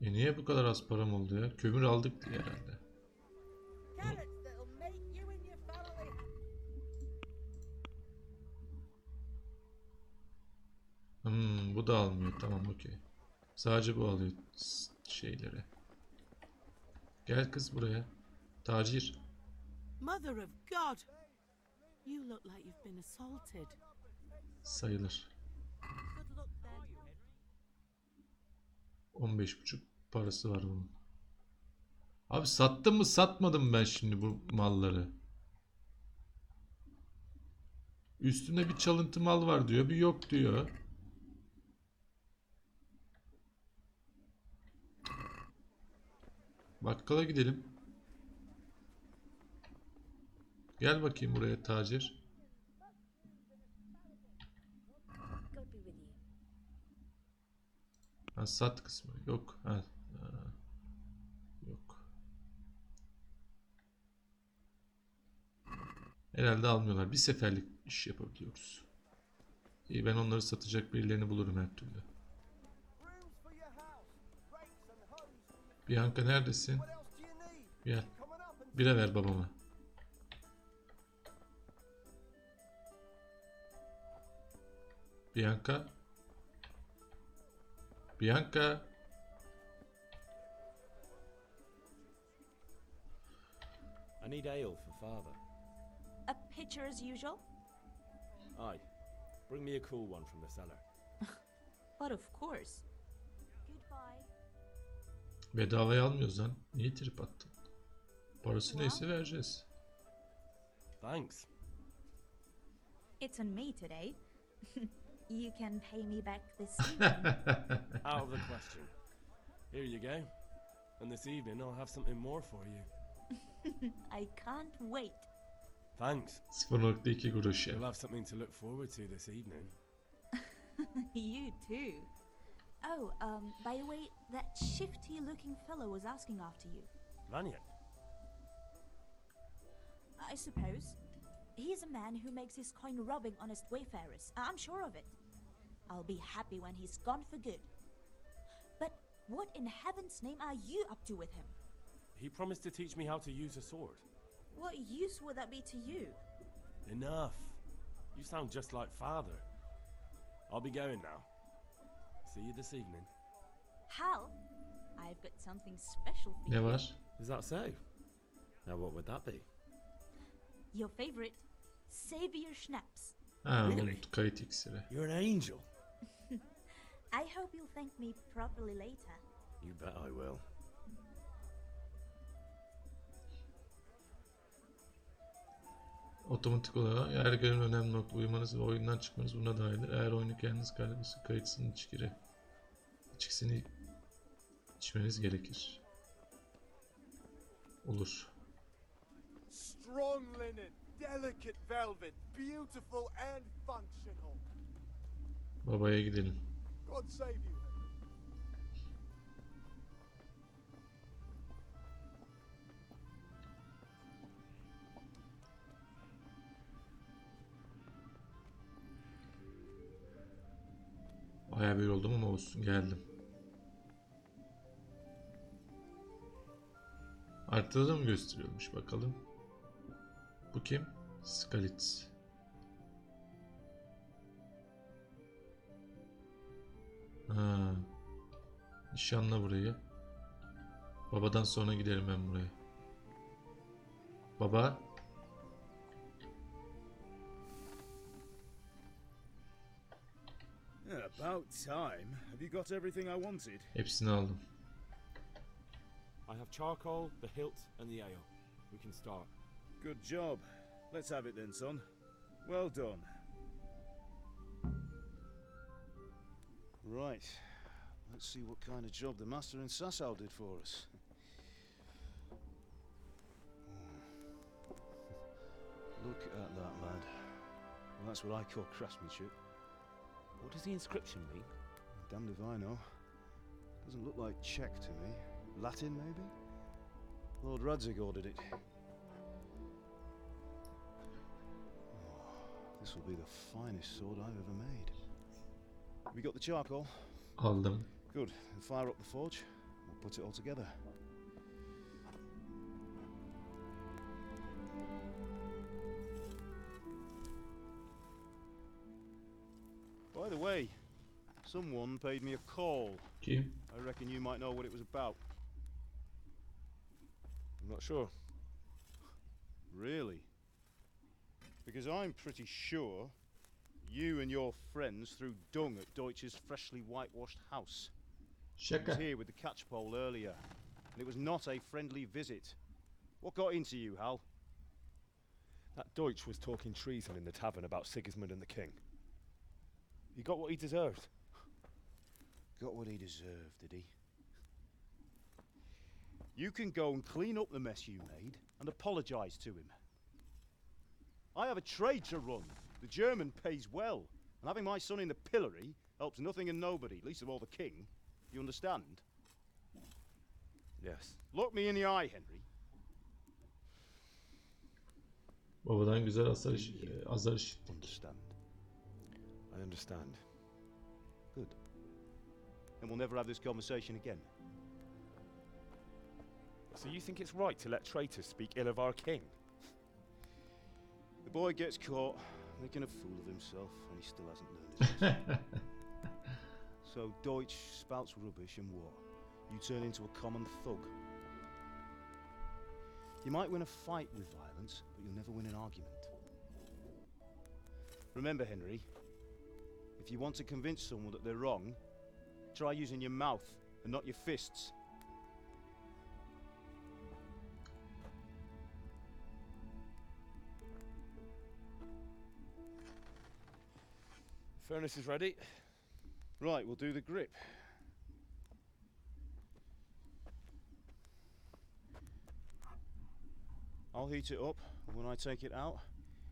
Niye bu kadar az param oldu ya? Kömür aldık diye herhalde. Bu da almıyor. Tamam, okey. Sadece bu alıyor şeyleri. Gel kız buraya. Tacir. Mother of God! You look like you've been assaulted. Sayılır. 15,5 parası var bunun. Abi sattım mı satmadım mı ben şimdi bu malları? Üstünde bir çalıntı mal var diyor, bir yok diyor. Bakkala gidelim. Gel bakayım buraya tacir. Ha, sat kısmı. Yok. Ha. Yok. Herhalde almıyorlar. Bir seferlik iş yapabiliyoruz. İyi, ben onları satacak birilerini bulurum her türlü. Bianca neredesin? Gel. Bire ver babama. Bianca. Bianca. I need ale for father. A pitcher as usual? Aye. Bring me a cool one from the cellar. But of course. Goodbye. Bedavaya almıyoruz lan. Niye trip attın? Parası neyse vereceğiz. Thanks. It's on me today. You can pay me back this evening. Out of the question. Here you go. And this evening I'll have something more for you. I can't wait. Thanks. 0.2 kuruş ya. You'll have something to look forward to this evening. You too. Oh, by the way, that shifty-looking fellow was asking after you. Vanya? I suppose. He's a man who makes his coin robbing honest wayfarers. I'm sure of it. I'll be happy when he's gone for good. But what in heaven's name are you up to with him? He promised to teach me how to use a sword. What use would that be to you? Enough. You sound just like father. I'll be going now. See you this evening. Hal, I've got something special for Ne you. var? Is that so? Now what would that be? Your favorite, Savior Schnapps. Ha, kayıt iksiri. You're an angel. I hope you'll thank me properly later. You bet I will. Otomatik olarak eğer görevin önemli nokta uyumanız ve oyundan çıkmanız buna dahildir. Eğer oyunu kendiniz kaydediyorsa kayıtsın içkisini içmeniz gerekir. Olur. Strong linen, delicate velvet, beautiful and functional. Babaya gidelim. God save you. Bayağı bir oldum ama olsun, geldim. Haritada da mı gösteriyormuş bakalım. Bu kim? Skalitz. Ha, Ha. Nişanla burayı. Babadan sonra gidelim ben buraya. Baba. About time. Have you got everything I wanted? Hepsini aldım. I have charcoal, the hilt, and the ale. We can start. Good job. Let's have it then, son. Well done. Right. Let's see what kind of job the master in Sasau did for us. Look at that, lad. Well, that's what I call craftsmanship. What does the inscription mean? Damned if I know. Doesn't look like Czech to me. Latin, maybe? Lord Radzig ordered it. This will be the finest sword I've ever made. Have you got the charcoal? Aldım. Good. Then fire up the forge. We'll put it all together. By the way, someone paid me a call. Kim? I reckon you might know what it was about. I'm not sure. Really? Because I'm pretty sure you and your friends threw dung at Deutsch's freshly whitewashed house. I was here with the catchpole earlier, and it was not a friendly visit. What got into you, Hal? That Deutsch was talking treason in the tavern about Sigismund and the king. He got what he deserved. Got what he deserved, did he? You can go and clean up the mess you made and apologise to him. I have a trade to run. The German pays well, and having my son in the pillory helps nothing and nobody, least of all the king. You understand? Yes. Look me in the eye, Henry. Babadan güzel azar işittik. Understand. I understand. Good. Then we'll never have this conversation again. So you think it's right to let traitors speak ill of our king? The boy gets caught, making a fool of himself, and he still hasn't learned his lesson. So Deutsch spouts rubbish, and what? You turn into a common thug. You might win a fight with violence, but you'll never win an argument. Remember, Henry, if you want to convince someone that they're wrong, try using your mouth and not your fists. Furnace is ready. Right, we'll do the grip. I'll heat it up, and when I take it out,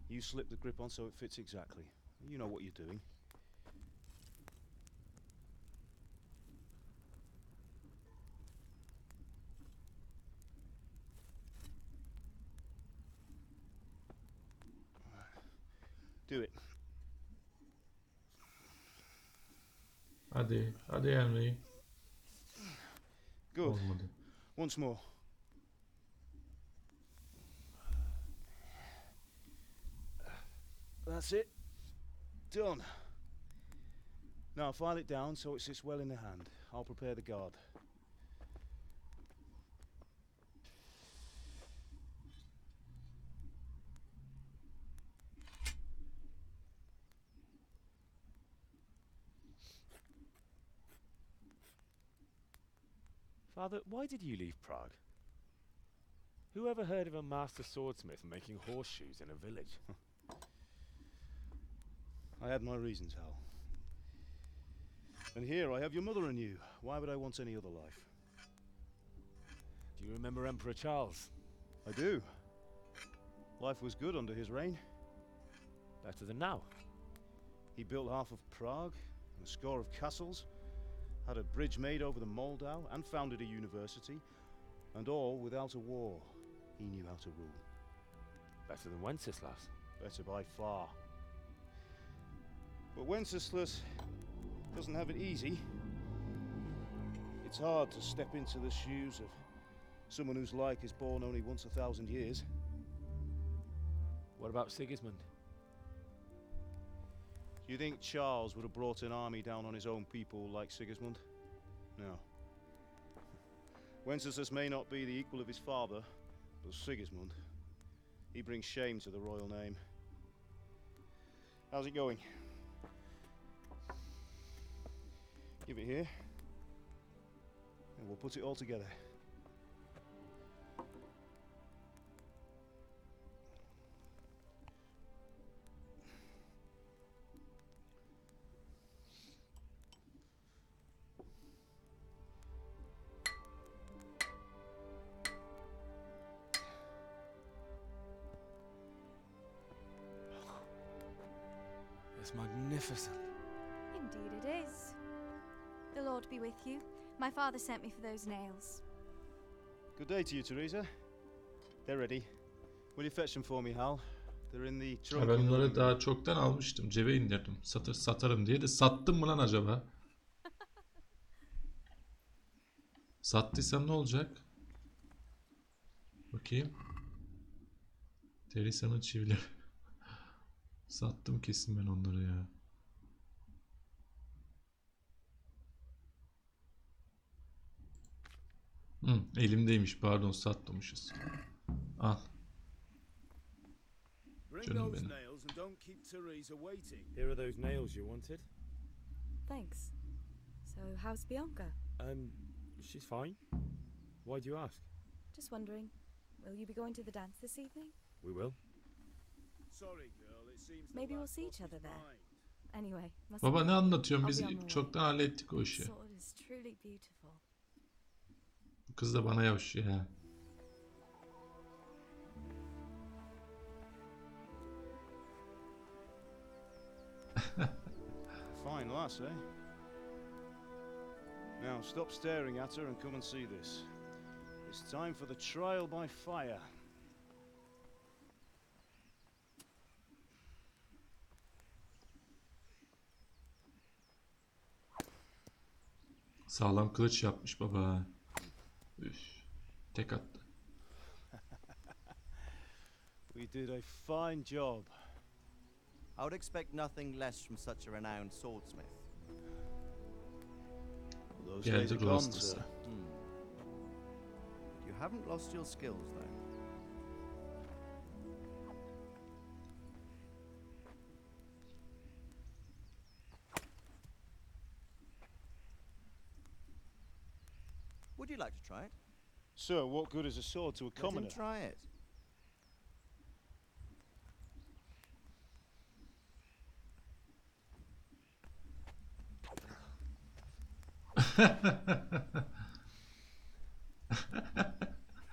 you slip the grip on so it fits exactly. You know what you're doing. Do it. Hadi, hadi Henry. Good. Olmadı. Once more. That's it. Done. Now file it down so it sits well in the hand. I'll prepare the guard. Father, why did you leave Prague? Who ever heard of a master swordsmith making horseshoes in a village? I had my reasons, Hal. And here I have your mother and you. Why would I want any other life? Do you remember Emperor Charles? I do. Life was good under his reign. Better than now. He built half of Prague and a score of castles, had a bridge made over the Moldau, and founded a university, and all without a war. He knew how to rule. Better than Wenceslas. Better by far. But Wenceslas doesn't have it easy. It's hard to step into the shoes of someone whose like is born only once 1,000 years. What about Sigismund? You think Charles would have brought an army down on his own people like Sigismund? No. Wenceslas may not be the equal of his father, but Sigismund, he brings shame to the royal name. How's it going? Give it here, and we'll put it all together. It's magnificent. Indeed it is. The Lord be with you. My father sent me for those nails. Good day to you, Teresa. They're ready. Will you fetch them for me, Hal? They're in the trunk. Ya ben bunları daha çoktan almıştım. Cebe indirdim. Satarım diye de sattım mı lan acaba? Sattıysam ne olacak? Bakayım. Teresa'nın çivileri. Sattım kesin ben onları ya. Elimdeymiş, pardon, satmamışız. Al. Canım benim. Here are those nails you wanted. Thanks. So, how's Bianca? She's fine. Why do you ask? Just wondering, will you be going to the dance this evening? We will. Sorry, girl. It seems Maybe we'll see each other there. Anyway, Baba ne anlatıyorsun? Biz çoktan hallettik o işi. Sword is truly beautiful. Bu kız da bana yavşıyor ya. Fine lass, eh? Now stop staring at her and come and see this. It's time for the trial by fire. Sağlam kılıç yapmış baba. Üf. Tek attı. We did a fine job. I would expect nothing less from such a renowned swordsmith. Those days are gone, sir. You haven't lost your skills, though. Would you like to try it? Sir, what good is a sword to a commoner? Let him try it.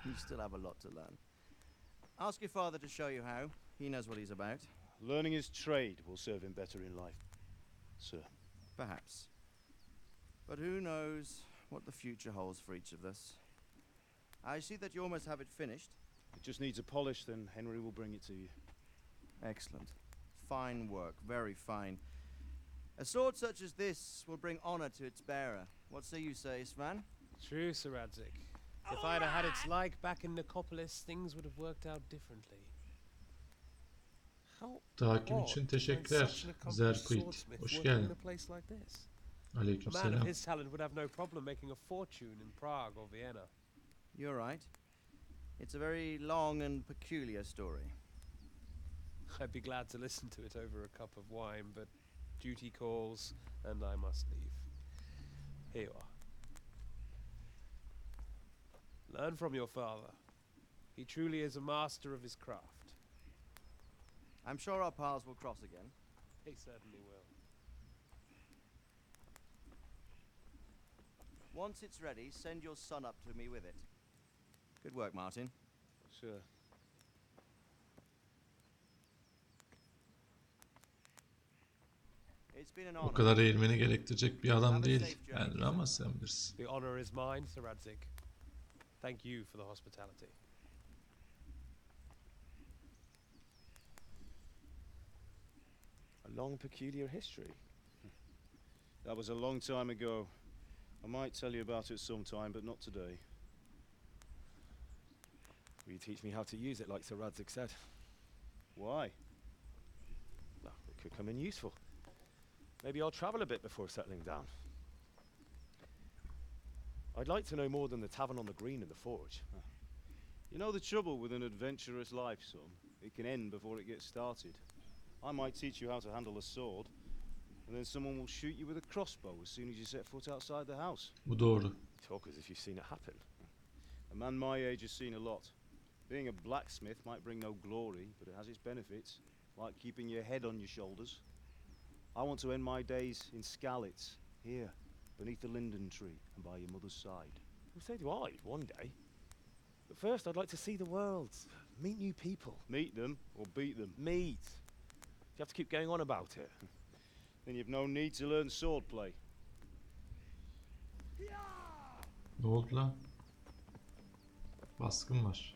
You still have a lot to learn. Ask your father to show you how. He knows what he's about. Learning his trade will serve him better in life, sir. Perhaps. But who knows what the future holds for each of us. I see that you almost have it finished. It just needs a polish, then Henry will bring it to you. Excellent. Fine work, very fine. A sword such as this will bring honor to its bearer. What say you, Svan? True, Sir Radzik. If I'd have had its like back in Nicopolis, things would have worked out differently. Takip için teşekkürler. Zerkuit. Hoş geldin. A man of Aleykümselam. his talent would have no problem making a fortune in Prague or Vienna. You're right. It's a very long and peculiar story. I'd be glad to listen to it over a cup of wine, but duty calls, and I must leave. Here you are. Learn from your father. He truly is a master of his craft. I'm sure our paths will cross again. He certainly will. Once it's ready, send your son up to me with it. Good work, Martin. Sure. It's been an O honor. kadar eğilmeni gerektirecek bir adam değil Henry, ama sen bilirsin. The honor is mine, Sir Radzik. Thank you for the hospitality. A long, peculiar history. That was a long time ago. I might tell you about it sometime, but not today. Will you teach me how to use it like Sir Radzik said? Why? Well, it could come in useful. Maybe I'll travel a bit before settling down. I'd like to know more than the tavern on the green and the forge. You know the trouble with an adventurous life, son? It can end before it gets started. I might teach you how to handle a sword, and then someone will shoot you with a crossbow as soon as you set foot outside the house. Bu doğru. Talk as if you've seen it happen. A man my age has seen a lot. Being a blacksmith might bring no glory, but it has its benefits, like keeping your head on your shoulders. I want to end my days in Skalitz, here, beneath the linden tree and by your mother's side. Well, so do I, one day. But first I'd like to see the world, meet new people. Meet them or beat them? Meet. You have to keep going on about it. Then you've no need to learn swordplay. Ne oldu lan? Baskın var.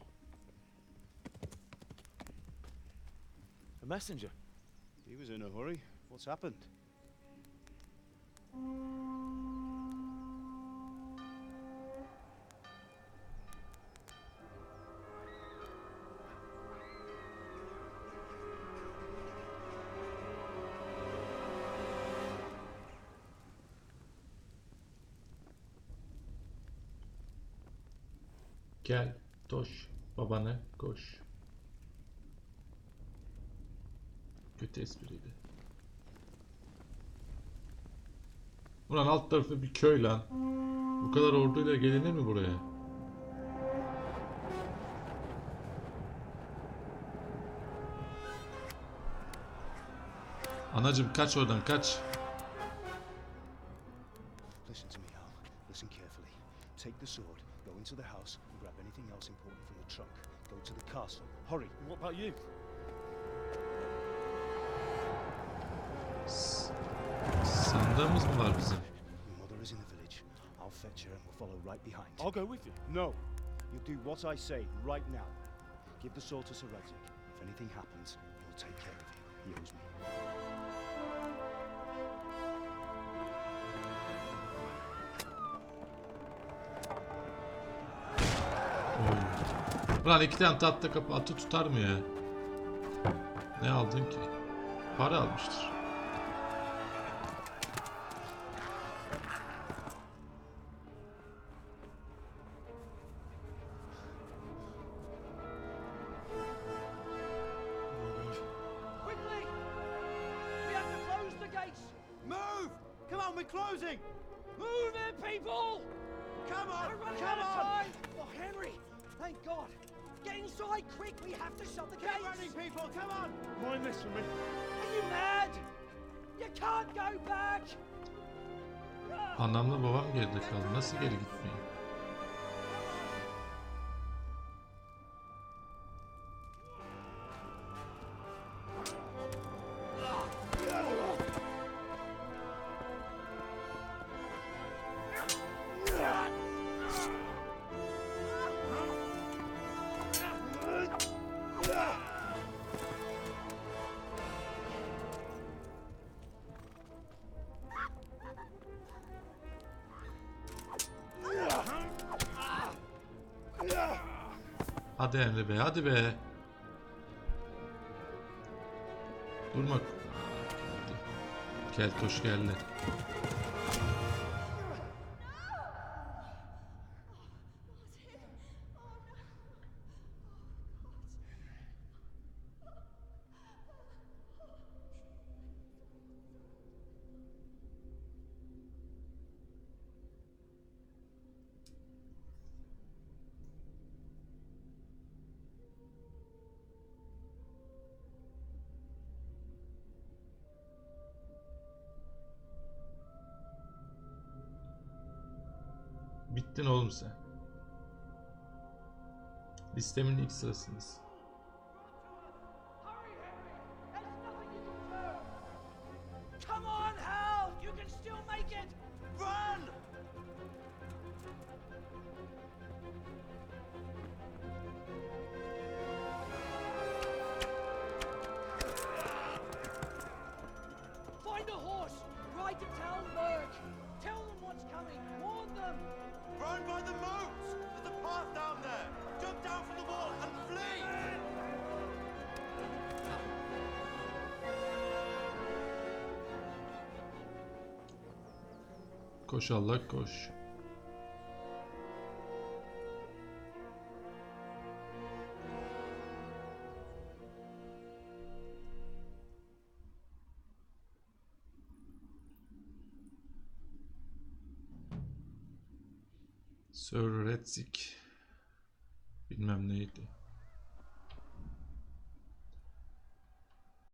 A messenger. He was in a hurry. What's happened? Keltoş, babana koş. Kötü espriydi. Ulan alt tarafı bir köy lan. Bu kadar orduyla gelinir mi buraya? Anacım kaç oradan kaç. Listen to me, Al. Listen carefully. Take the sword, go into the house, and grab anything else important from the trunk. Go to the castle. Hurry. What about you? Sandığımız mı var bizim? Your mother is in the village. I'll fetch her and we'll follow right behind. I'll go with you. No. You'll do what I say right now. Give the sword to Sir Isaac. If anything happens, he'll take care of you. He owes me. Ulan iki tane tahta kapı atı tutar mı ya? Ne aldın ki? Para almıştır. Quickly! We have to close the gates! Move! Come on, we're closing! Move it, people! Come on! We're running Come out of on! time! Oh, Henry! Thank God! Get inside quick! We have to shut the gates! Get running, people! Come on! Mind this for me. Are you mad? You can't go back! Anamla babam geride kaldı. Nasıl geri gitmeyeyim? Hadi Henry be, hadi be. Durma. Geldi. Keltoş geldi. Bittin oğlum sen. Listemin ilk sırasınız. Come on, Hal! You can still make it! Run! Find a horse! Ride to Talmberg! Tell them what's coming! Warn them! Run by the moats! There's a path down there! Jump down from the wall and flee! Koş Allah koş. Sir Redzik bilmem neydi.